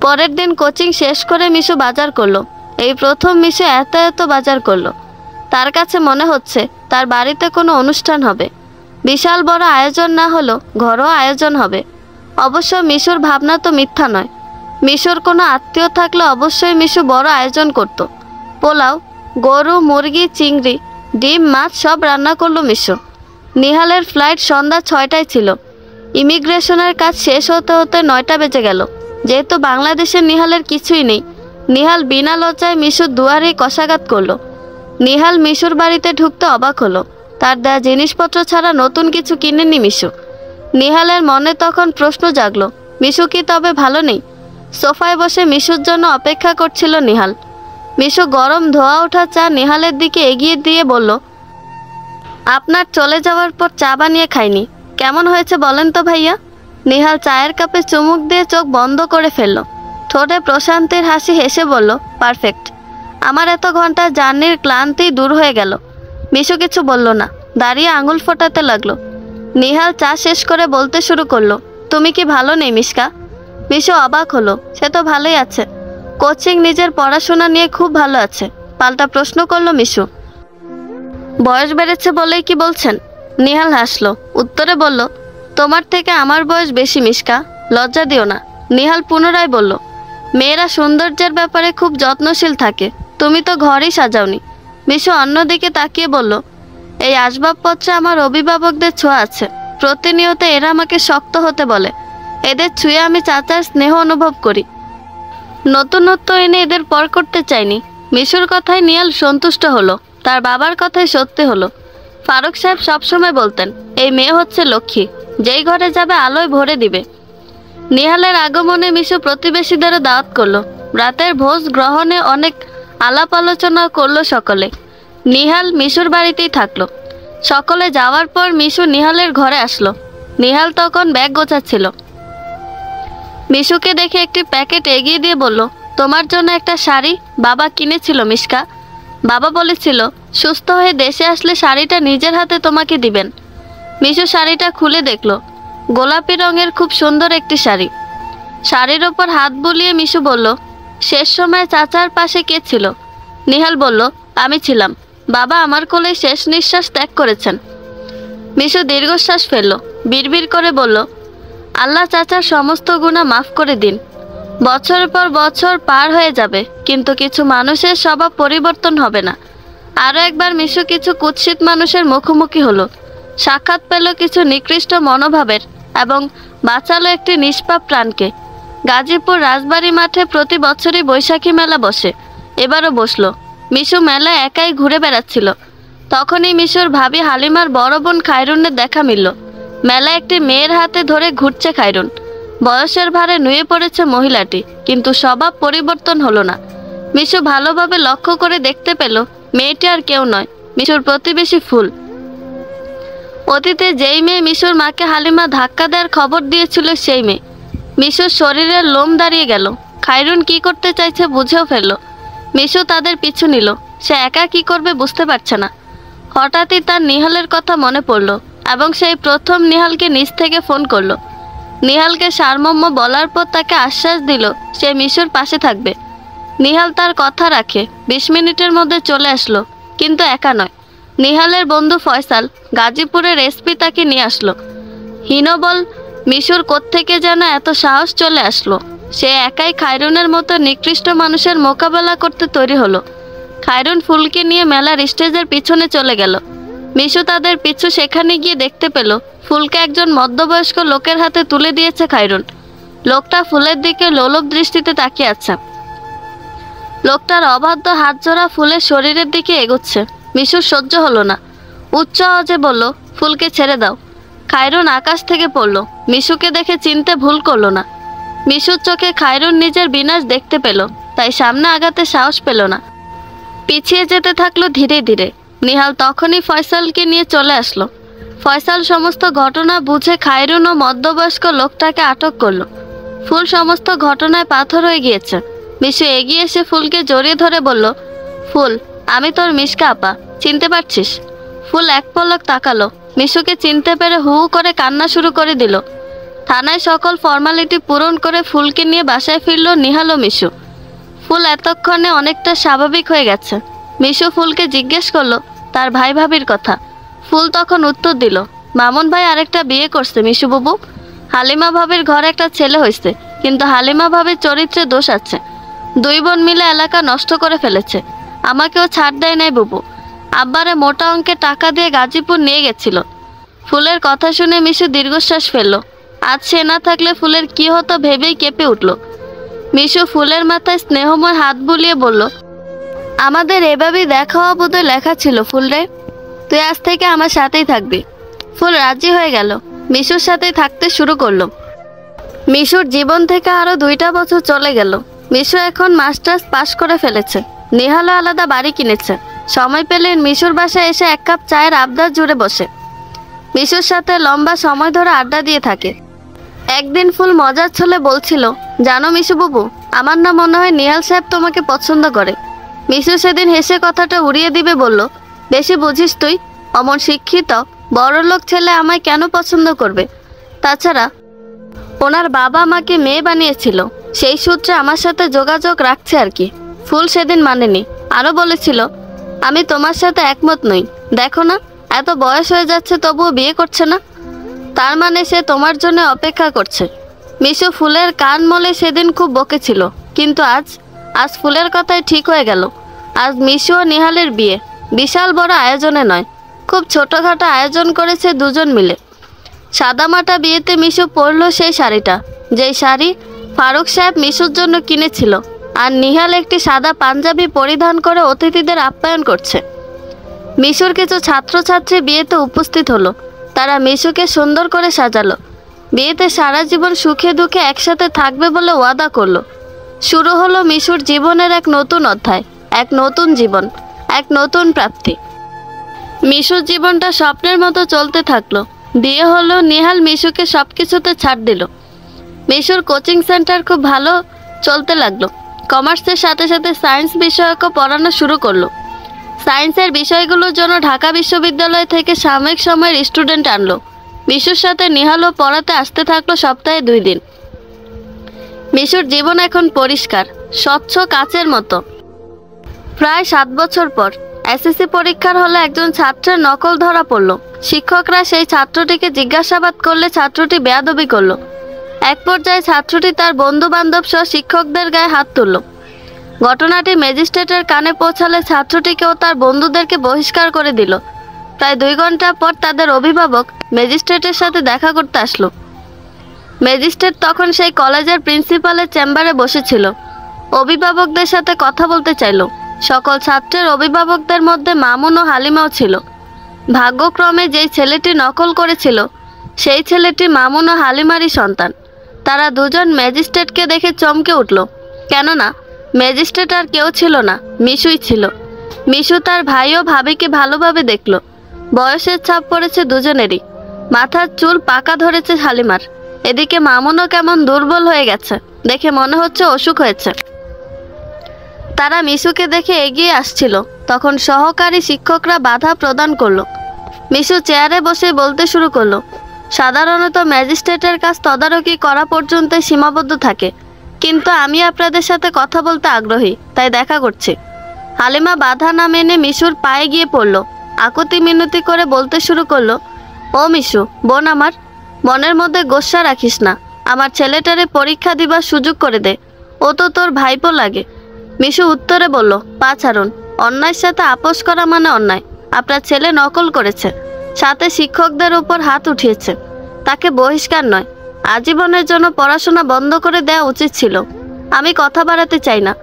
পরের দিন কোচিং শেষ করে মিশু বাজার করলো। এই প্রথম মিশু এত এত বাজার করলো। তার কাছে মনে হচ্ছে তার বাড়িতে কোনো অনুষ্ঠান হবে। বিশাল বড় আয়োজন না হলেও ঘরোয়া আয়োজন হবে। অবশ্য মিশুর ভাবনা তো মিথ্যা নয়। মিশুর কোনো আত্মীয় থাকলে অবশ্যই মিশু বড় আয়োজন করত। পোলাও, গরু, মুরগি, চিংড়ি, ডিম, মাছ সব রান্না করলো মিশু। নিহালের ফ্লাইট সন্ধ্যা 6টায় ছিল। ইমিগ্রেশনের কাজ শেষ হতে হতে 9টা বেজে গেল। যেহেতু বাংলাদেশে নিহালের কিছুই নেই, নিহাল বিনা লজ্জায় মিশুর দুয়ারেই কষাঘাত করলো। নিহাল মিশুর বাড়িতে ঢুকতে অবাক হলো। তার দেয়া জিনিসপত্র ছাড়া নতুন কিছু কিনেনি মিশু। নিহালের মনে তখন প্রশ্ন জাগলো, মিশু কি তবে ভালো নেই? সোফায় বসে মিশুর জন্য অপেক্ষা করছিল নিহাল। মিশু গরম ধোয়া ওঠা চা নিহালের দিকে এগিয়ে দিয়ে বলল, আপনার চলে যাওয়ার পর চা বানিয়ে খাইনি, কেমন হয়েছে বলেন তো ভাইয়া? নিহাল চায়ের কাপে চুমুক দিয়ে চোখ বন্ধ করে ফেলল। ঠোঁটে প্রশান্তির হাসি হেসে বলল, পারফেক্ট। আমার এত ঘন্টা জার্নির ক্লান্তি দূর হয়ে গেল। মিশু কিছু বলল না, দাঁড়িয়ে আঙুল ফোটাতে লাগলো। নিহাল চা শেষ করে বলতে শুরু করলো, তুমি কি ভালো নেই মিশকা? মিশু অবাক হলো, সে তো ভালোই আছে। কোচিং, নিজের পড়াশোনা নিয়ে খুব ভালো আছে। পাল্টা প্রশ্ন করলো মিশু, বয়স বেড়েছে বলেই কি বলছেন? নিহাল হাসলো, উত্তরে বলল, তোমার থেকে আমার বয়স বেশি মিশকা, লজ্জা দিও না। নিহাল পুনরায় বলল, মেয়েরা সৌন্দর্যের ব্যাপারে খুব যত্নশীল থাকে, তুমি তো ঘরই সাজাওনি। মিশু অন্যদিকে তাকিয়ে বলল, এই আসবাবপত্রে আমার অভিভাবকদের ছোঁয়া আছে। প্রতিনিয়ত এরা আমাকে শক্ত হতে বলে। এদের ছুঁয়ে আমি চাচার স্নেহ অনুভব করি। নতুনত্ব এনে এদের পর করতে চাইনি। মিশুর কথায় নিহাল সন্তুষ্ট হলো। তার বাবার কথাই সত্যি হলো। ফারুক সাহেব সবসময় বলতেন, এই মেয়ে হচ্ছে লক্ষ্মী, যেই ঘরে যাবে আলোয় ভরে দিবে। নিহালের আগমনে মিশু প্রতিবেশীদেরও দাওয়াত করলো। রাতের ভোজ গ্রহণে অনেক আলাপ আলোচনা করলো সকলে। নিহাল মিশুর বাড়িতেই থাকলো। সকলে যাওয়ার পর মিশু নিহালের ঘরে আসলো। নিহাল তখন ব্যাগ গোছাচ্ছিল। মিশুকে দেখে একটি প্যাকেট এগিয়ে দিয়ে বলল, তোমার জন্য একটা শাড়ি বাবা কিনেছিল মিশকা। বাবা বলেছিল সুস্থ হয়ে দেশে আসলে শাড়িটা নিজের হাতে তোমাকে দিবেন। মিশু শাড়িটা খুলে দেখলো। গোলাপি রঙের খুব সুন্দর একটি শাড়ি। শাড়ির ওপর হাত বুলিয়ে মিশু বলল, শেষ সময় চাচার পাশে কে ছিল? নিহাল বলল, আমি ছিলাম। বাবা আমার কোলে শেষ নিঃশ্বাস ত্যাগ করেছেন। মিশু দীর্ঘশ্বাস ফেলল। বিড়বিড় করে বলল, আল্লাহ চাচার সমস্ত গুনাহ মাফ করে দিন। বছরের পর বছর পার হয়ে যাবে, কিন্তু কিছু মানুষের স্বভাব পরিবর্তন হবে না। আরও একবার মিশু কিছু কুৎসিত মানুষের মুখোমুখি হলো। সাক্ষাৎ পেল কিছু নিকৃষ্ট মনোভাবের এবং বাঁচালো একটি নিষ্পাপ প্রাণকে। গাজীপুর রাজবাড়ী মাঠে প্রতি বছরই বৈশাখী মেলা বসে। এবারও বসলো। মিশু মেলায় একাই ঘুরে বেড়াচ্ছিল। তখনই মিশুর ভাবি হালিমার বড় বোন খায়রুনের দেখা মিলল। মেলায় একটি মেয়ের হাতে ধরে ঘুরছে খায়রুন। বয়সের ভারে নুয়ে পড়েছে মহিলাটি, কিন্তু স্বভাব পরিবর্তন হলো না। মিশু ভালোভাবে লক্ষ্য করে দেখতে পেল মেয়েটি আর কেউ নয়, মিশুর প্রতিবেশী ফুল। অতীতে যেই মেয়ে মিশুর মাকে হালিমা ধাক্কা দেওয়ার খবর দিয়েছিল সেই মেয়ে। মিশুর শরীরের লোম দাঁড়িয়ে গেল। খায়রুন কি করতে চাইছে বুঝেও ফেলল। মিশু তাদের পিছু নিল। সে একা কি করবে বুঝতে পারছে না। হঠাৎই তার নিহালের কথা মনে পড়ল এবং সেই প্রথম নিহালকে নিচ থেকে ফোন করলো। নিহালকে সারমর্ম বলার পর তাকে আশ্বাস দিল সে মিশুর পাশে থাকবে। নিহাল তার কথা রাখে 20 মিনিটের মধ্যে চলে আসলো, কিন্তু একা নয়। নিহালের বন্ধু ফয়সাল গাজীপুরের এসপি তাকে নিয়ে আসলো। হীনবল মিশুর কোত্থেকে যেন এত সাহস চলে আসলো। সে একাই খায়রুনের মতো নিকৃষ্ট মানুষের মোকাবেলা করতে তৈরি হলো। খায়রুন ফুলকে নিয়ে মেলার স্টেজের পিছনে চলে গেল। মিশু তাদের পিছু সেখানে গিয়ে দেখতে পেল ফুলকে একজন মধ্যবয়স্ক লোকের হাতে তুলে দিয়েছে খায়রুন। লোকটা ফুলের দিকে লোলুপ দৃষ্টিতে তাকিয়ে আছে। লোকটার অবাধ্য হাত জোড়া ফুলের শরীরের দিকে এগোচ্ছে। মিশুর সহ্য হলো না। উচ্চ আওয়াজে বলল, ফুলকে ছেড়ে দাও। খায়রুন আকাশ থেকে পড়ল। মিশুকে দেখে চিনতে ভুল করলো না। মিশুর চোখে খায়রুন নিজের বিনাশ দেখতে পেল, তাই সামনে আগাতে সাহস পেল না। পিছিয়ে যেতে থাকলো ধীরে ধীরে। নিহাল তখনই ফয়সালকে নিয়ে চলে আসলো। ফয়সাল সমস্ত ঘটনা বুঝে খায়রুন ও মধ্যবয়স্ক লোকটাকে আটক করলো। ফুল সমস্ত ঘটনায় পাথর হয়ে গিয়েছে। মিশু এগিয়ে এসে ফুলকে জড়িয়ে ধরে বলল, ফুল, আমি তোর মিশকা আপা, চিনতে পারছিস? ফুল এক পলক তাকালো। মিশুকে চিনতে পেরে হু হু করে কান্না শুরু করে দিল। থানায় সকল ফর্মালিটি পূরণ করে ফুলকে নিয়ে বাসায় ফিরল নিহাল ও মিশু। ফুল এতক্ষণে অনেকটা স্বাভাবিক হয়ে গেছে। মিশু ফুলকে জিজ্ঞেস করলো তার ভাই ভাবির কথা। ফুল তখন উত্তর দিল, মামুন ভাই আরেকটা বিয়ে করছে মিশু বাবু। হালিমা ভাবির ঘরে একটা ছেলে হয়েছে, কিন্তু হালিমা ভাবির চরিত্রে দোষ আছে। 2 বোন মিলে এলাকা নষ্ট করে ফেলেছে। আমাকেও ছাড় দেয় নাই বুবু। আব্বারে মোটা অঙ্কে টাকা দিয়ে গাজীপুর নিয়ে গেছিল। ফুলের কথা শুনে মিশু দীর্ঘশ্বাস ফেলল। আজ সে না থাকলে ফুলের কি হতো ভেবেই কেঁপে উঠল। মিশু ফুলের মাথায় স্নেহময় হাত বুলিয়ে বলল, আমাদের এভাবেই দেখা হওয়া বোধহয় লেখা ছিল ফুল রে। তুই আজ থেকে আমার সাথেই থাকবি। ফুল রাজি হয়ে গেল। মিশুর সাথেই থাকতে শুরু করলো। মিশুর জীবন থেকে আরো 2টা বছর চলে গেল। মিশু এখন মাস্টার্স পাশ করে ফেলেছে। নিহালও আলাদা বাড়ি কিনেছে। সময় পেলে মিশুর বাসায় এসে 1 কাপ চায়ের আবদার জুড়ে বসে। মিশুর সাথে লম্বা সময় ধরে আড্ডা দিয়ে থাকে। একদিন ফুল মজার ছলে বলছিল, জানো মিশু বাবু, আমার না মনে হয় নিহাল সাহেব তোমাকে পছন্দ করে। মিশু সেদিন হেসে কথাটা উড়িয়ে দিবে বলল, বেশি বুঝিস তুই। অমন শিক্ষিত বড়লোক ছেলে আমায় কেন পছন্দ করবে? তাছাড়া ওনার বাবা আমাকে মেয়ে বানিয়েছিল, সেই সূত্রে আমার সাথে যোগাযোগ রাখছে আর কি। ফুল সেদিন মানেনি, আরও বলেছিল, আমি তোমার সাথে একমত নই। দেখো না, এত বয়স হয়ে যাচ্ছে তবুও বিয়ে করছে না। তার মানে সে তোমার জন্য অপেক্ষা করছে। মিশু ফুলের কান মলে সেদিন খুব বকেছিল, কিন্তু আজ ফুলের কথাই ঠিক হয়ে গেল। আজ মিশু ও নিহালের বিয়ে। বিশাল বড় আয়োজনে নয়, খুব ছোটোখাটো আয়োজন করেছে দুজন মিলে। সাদামাটা বিয়েতে মিশু পরল সেই শাড়িটা, যেই শাড়ি ফারুক সাহেব মিশুর জন্য কিনেছিল। আর নিহাল একটি সাদা পাঞ্জাবি পরিধান করে অতিথিদের আপ্যায়ন করছে। মিশুর কিছু ছাত্রছাত্রী বিয়েতে উপস্থিত হলো। তারা মিশুকে সুন্দর করে সাজালো। বিয়েতে সারা জীবন সুখে দুঃখে একসাথে থাকবে বলে ওয়াদা করলো। শুরু হলো মিশুর জীবনের এক নতুন অধ্যায়, এক নতুন জীবন, এক নতুন প্রাপ্তি। মিশুর জীবনটা স্বপ্নের মতো চলতে থাকলো। বিয়ে হলো, নিহাল মিশুকে সব কিছুতে ছাড় দিল। মিশুর কোচিং সেন্টার খুব ভালো চলতে লাগলো। কমার্সের সাথে সাথে সায়েন্স বিষয়কও পড়ানো শুরু করলো। সায়েন্সের বিষয়গুলোর জন্য ঢাকা বিশ্ববিদ্যালয় থেকে সাময়িক সময়ের স্টুডেন্ট আনলো। মিশুর সাথে নিহালও পড়াতে আসতে থাকলো সপ্তাহে 2 দিন। মিশুর জীবন এখন পরিষ্কার, স্বচ্ছ কাচের মতো। প্রায় 7 বছর পর এসএসসি পরীক্ষার হলে একজন ছাত্রের নকল ধরা পড়ল। শিক্ষকরা সেই ছাত্রটিকে জিজ্ঞাসাবাদ করলে ছাত্রটি বেয়াদবি করলো। এক পর্যায়ে ছাত্রটি তার বন্ধু বান্ধব সহ শিক্ষকদের গায়ে হাত তুলল। ঘটনাটি ম্যাজিস্ট্রেটের কানে পৌঁছালে ছাত্রটিকে ও তার বন্ধুদেরকে বহিষ্কার করে দিল। প্রায় 2 ঘন্টা পর তাদের অভিভাবক ম্যাজিস্ট্রেটের সাথে দেখা করতে আসলো। ম্যাজিস্ট্রেট তখন সেই কলেজের প্রিন্সিপালের চেম্বারে বসেছিল। অভিভাবকদের সাথে কথা বলতে চাইল। সকল ছাত্রের অভিভাবকদের মধ্যে মামুন ও হালিমাও ছিল। ভাগ্যক্রমে যেই ছেলেটি নকল করেছিল সেই ছেলেটি মামুন ও হালিমারই সন্তান। তারা দুজন ম্যাজিস্ট্রেটকে দেখে চমকে উঠল, কেননা ম্যাজিস্ট্রেট আর কেউ ছিল না, মিশুই ছিল। মিশু তার ভাই ও ভাবিকে ভালোভাবে দেখল। বয়সের ছাপ পড়েছে দুজনেরই। মাথার চুল পাকা ধরেছে হালিমার। এদিকে মামুনও কেমন দুর্বল হয়ে গেছে, দেখে মনে হচ্ছে অসুখ হয়েছে। তারা মিশুকে দেখে এগিয়ে আসছিল, তখন সহকারী শিক্ষকরা বাধা প্রদান করলো। মিশু চেয়ারে বসে বলতে শুরু করলো, সাধারণত ম্যাজিস্ট্রেটের কাজ তদারকি করা পর্যন্ত সীমাবদ্ধ থাকে, কিন্তু আমি আপনাদের সাথে কথা বলতে আগ্রহী, তাই দেখা করছি। হালিমা বাধা না মেনে মিশুর পায়ে গিয়ে পড়ল। আকুতি মিনতি করে বলতে শুরু করলো, ও মিশু বোন আমার, মনের মধ্যে গোস্বা রাখিস না, আমার ছেলেটারে পরীক্ষা দিবার সুযোগ করে দে, ও তো তোর ভাইপো লাগে। মিশু উত্তরে বলল, পা ছাড়ুন, অন্যায়ের সাথে আপোষ করা মানে অন্যায়। আপনার ছেলে নকল করেছে, সাথে শিক্ষকদের উপর হাত উঠিয়েছে, তাকে বহিষ্কার নয়, আজীবনের জন্য পড়াশোনা বন্ধ করে দেওয়া উচিত ছিল। আমি কথা বাড়াতে চাই না,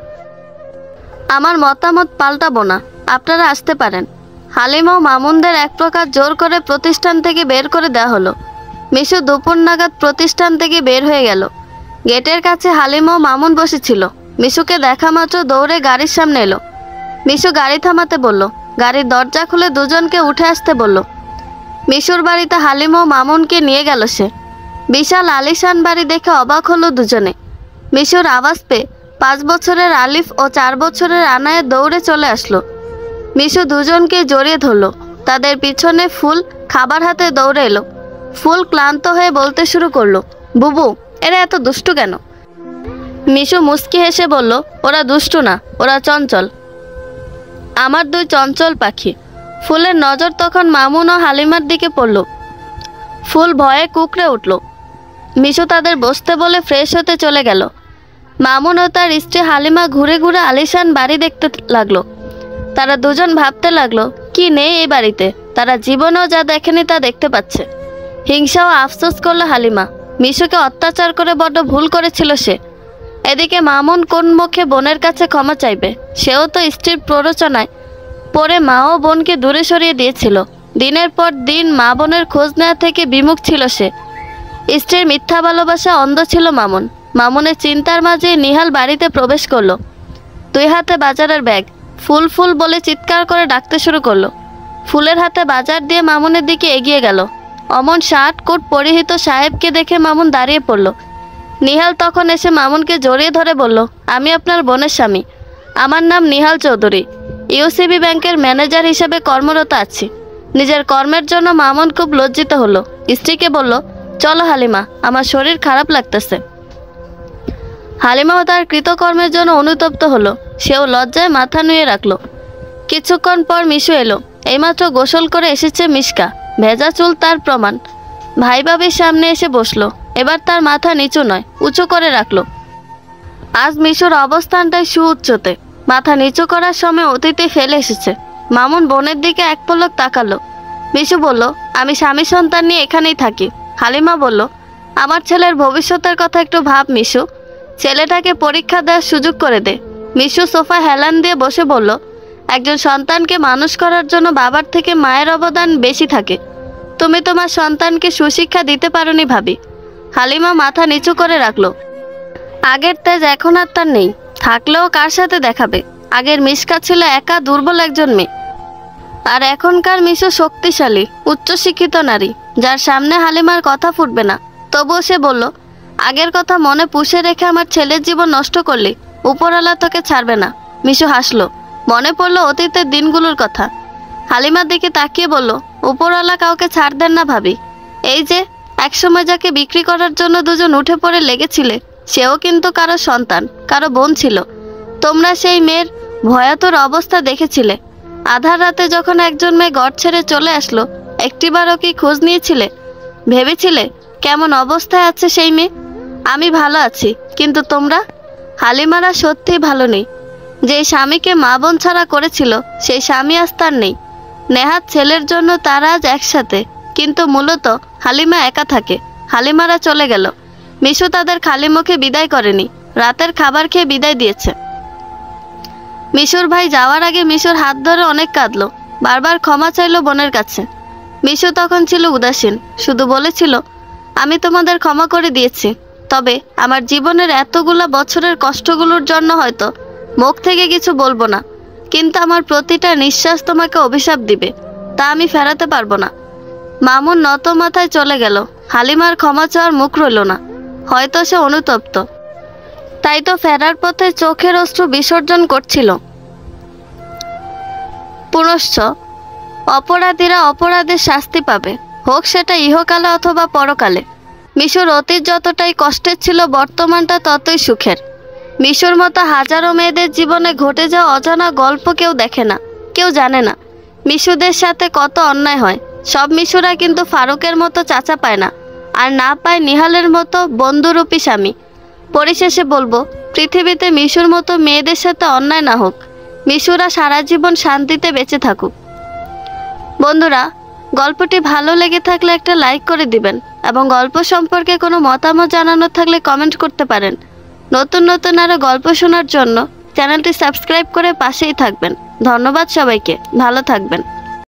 আমার মতামত পাল্টাবো না, আপনারা আসতে পারেন। হালিমা ও মামুনদের এক প্রকার জোর করে প্রতিষ্ঠান থেকে বের করে দেওয়া হলো। মিশু দুপুর নাগাদ প্রতিষ্ঠান থেকে বের হয়ে গেল। গেটের কাছে হালিমা ও মামুন বসেছিল। মিশুকে দেখা মাত্র দৌড়ে গাড়ির সামনে এলো। মিশু গাড়ি থামাতে বলল, গাড়ির দরজা খুলে দুজনকে উঠে আসতে বলল। মিশুর বাড়িতে হালিমা ও মামুনকে নিয়ে গেল সে। বিশাল আলিশান বাড়ি দেখে অবাক হলো দুজনে। মিশুর আওয়াজ পেয়ে 5 বছরের আলিফ ও 4 বছরের আনায়ে দৌড়ে চলে আসলো। মিশু দুজনকে জড়িয়ে ধরল। তাদের পিছনে ফুল খাবার হাতে দৌড়ে এলো। ফুল ক্লান্ত হয়ে বলতে শুরু করলো, বুবু এরা এত দুষ্টু কেন? মিশু মুস্কি হেসে বলল, ওরা দুষ্টু না, ওরা চঞ্চল, আমার 2 চঞ্চল পাখি। ফুলের নজর তখন মামুন ও হালিমার দিকে পড়ল। ফুল ভয়ে কুকড়ে উঠল। মিশু তাদের বসতে বলে ফ্রেশ হতে চলে গেল। মামুন ও তার স্ত্রী হালিমা ঘুরে ঘুরে আলিশান বাড়ি দেখতে লাগলো। তারা দুজন ভাবতে লাগলো, কি নেই এই বাড়িতে, তারা জীবনেও যা দেখেনি তা দেখতে পাচ্ছে। হিংসা ও আফসোস করলো হালিমা, মিশুকে অত্যাচার করে বড্ড ভুল করেছিল সে। এদিকে মামুন কোন মুখে বোনের কাছে ক্ষমা চাইবে? সেও তো স্ত্রীর প্ররোচনায় পরে মা ও বোনকে দূরে সরিয়ে দিয়েছিল। দিনের পর দিন মা বোনের খোঁজ নেওয়া থেকে বিমুখ ছিল সে। স্ত্রীর মিথ্যা ভালোবাসা অন্ধ ছিল মামুন। মামুনের চিন্তার মাঝে নিহাল বাড়িতে প্রবেশ করলো। 2 হাতে বাজারের ব্যাগ, ফুল ফুল বলে চিৎকার করে ডাকতে শুরু করলো। ফুলের হাতে বাজার দিয়ে মামুনের দিকে এগিয়ে গেল। অমন শার্ট কোট পরিহিত সাহেবকে দেখে মামুন দাঁড়িয়ে পড়ল। নিহাল তখন এসে মামুনকে জড়িয়ে ধরে বলল, আমি আপনার বোনের স্বামী, আমার নাম নিহাল চৌধুরী, ইউসিবি ব্যাংকের ম্যানেজার হিসেবে কর্মরত আছি। নিজের কর্মের জন্য মামুন খুব লজ্জিত হলো। স্ত্রীকে বলল, চলো হালিমা, আমার শরীর খারাপ লাগতেছে। হালিমাও তার কৃতকর্মের জন্য অনুতপ্ত হলো। সেও লজ্জায় মাথা নুয়ে রাখলো। কিছুক্ষণ পর মিশু এলো। এইমাত্র গোসল করে এসেছে মিশকা, ভেজা চুল তার প্রমাণ। ভাই ভাবির সামনে এসে বসলো। এবার তার মাথা নিচু নয়, উঁচু করে রাখলো। আজ মিশুর অবস্থানটাই সুউচ্চতে। মাথা নিচু করার সময় অতিথি ফেলে এসেছে। মামুন বোনের দিকে এক পলক তাকালো। মিশু বলল, আমি স্বামী সন্তান নিয়ে এখানেই থাকি। হালিমা বলল, আমার ছেলের ভবিষ্যতের কথা একটু ভাব মিশু, ছেলেটাকে পরীক্ষা দেওয়ার সুযোগ করে দে। মিশু সোফায় হেলান দিয়ে বসে বলল, একজন সন্তানকে মানুষ করার জন্য বাবার থেকে মায়ের অবদান বেশি থাকে। তুমি তোমার সন্তানকে সুশিক্ষা দিতে পারোনি ভাবি। হালিমা মাথা নিচু করে রাখলো। আগের তেজ এখন আর তার নেই, থাকলেও কার সাথে দেখাবে? আগের মিশকা ছিল একা দুর্বল একজন মেয়ে, আর এখনকার মিশু শক্তিশালী উচ্চশিক্ষিত নারী, যার সামনে হালিমার কথা ফুটবে না। তবুও সে বলল, আগের কথা মনে পুষে রেখে আমার ছেলের জীবন নষ্ট করলি, উপরওয়ালা তোকে ছাড়বে না। মিশু হাসলো। মনে পড়লো অতীতের দিনগুলোর কথা। হালিমার দিকে তাকিয়ে বলল, উপরওয়ালা কাউকে ছাড় দেন না ভাবি। এই যে একসময় যাকে বিক্রি করার জন্য দুজন উঠে পড়ে লেগেছিলে, সেও কিন্তু কারো সন্তান, কারো বোন ছিল। তোমরা সেই মেয়ের ভয়াতুর অবস্থা দেখেছিলে। আধার রাতে যখন একজন মেয়ে ঘর ছেড়ে চলে আসলো, একটিবারও কি খোঁজ নিয়েছিলে? ভেবেছিলে কেমন অবস্থায় আছে সেই মেয়ে? আমি ভালো আছি, কিন্তু তোমরা? হালিমারা সত্যিই ভালো নেই। যে স্বামীকে মা বোন ছাড়া করেছিল, সেই স্বামী আজ তার নেই। নেহাত ছেলের জন্য তারা আজ একসাথে, কিন্তু মূলত হালিমা একা থাকে। হালিমারা চলে গেল। মিশু তাদের খালি মুখে বিদায় করেনি, রাতের খাবার খেয়ে বিদায় দিয়েছে। মিশুর ভাই যাওয়ার আগে মিশুর হাত ধরে অনেক কাঁদলো, বারবার ক্ষমা চাইলো বোনের কাছে। মিশু তখন ছিল উদাসীন, শুধু বলেছিল, আমি তোমাদের ক্ষমা করে দিয়েছি, তবে আমার জীবনের এতগুলা বছরের কষ্টগুলোর জন্য হয়তো মুখ থেকে কিছু বলবো না, কিন্তু আমার প্রতিটা নিঃশ্বাস তোমাকে অভিশাপ দিবে, তা আমি ফেরাতে পারবো না। মামুন নত মাথায় চলে গেল। হালিমার ক্ষমা চাওয়ার মুখ রইল না, হয়তো সে অনুতপ্ত। তাই তো ফেরার পথে চোখের অশ্রু বিসর্জন করছিল। পুনশ্চ অপরাধীরা অপরাধের শাস্তি পাবে, হোক সেটা ইহকালে অথবা পরকালে। মিশুর অতীত যতটাই কষ্টের ছিল, বর্তমানটা ততই সুখের। মিশুর মতো হাজারো মেয়েদের জীবনে ঘটে যাওয়া অজানা গল্প কেউ দেখে না, কেউ জানে না মিশুদের সাথে কত অন্যায় হয়। সব মিশুরা কিন্তু ফারুকের মতো চাচা পায় না, আর না পায় নিহালের মতো বন্ধুরূপী স্বামী। পরিশেষে বলবো, পৃথিবীতে মিশুর মতো মেয়েদের সাথে অন্যায় না হোক, মিশুরা সারা জীবন শান্তিতে বেঁচে থাকুক। বন্ধুরা, গল্পটি ভালো লেগে থাকলে একটা লাইক করে দিবেন এবং গল্প সম্পর্কে কোনো মতামত জানানোর থাকলে কমেন্ট করতে পারেন। নতুন নতুন আরও গল্প শোনার জন্য চ্যানেলটি সাবস্ক্রাইব করে পাশেই থাকবেন। ধন্যবাদ সবাইকে, ভালো থাকবেন।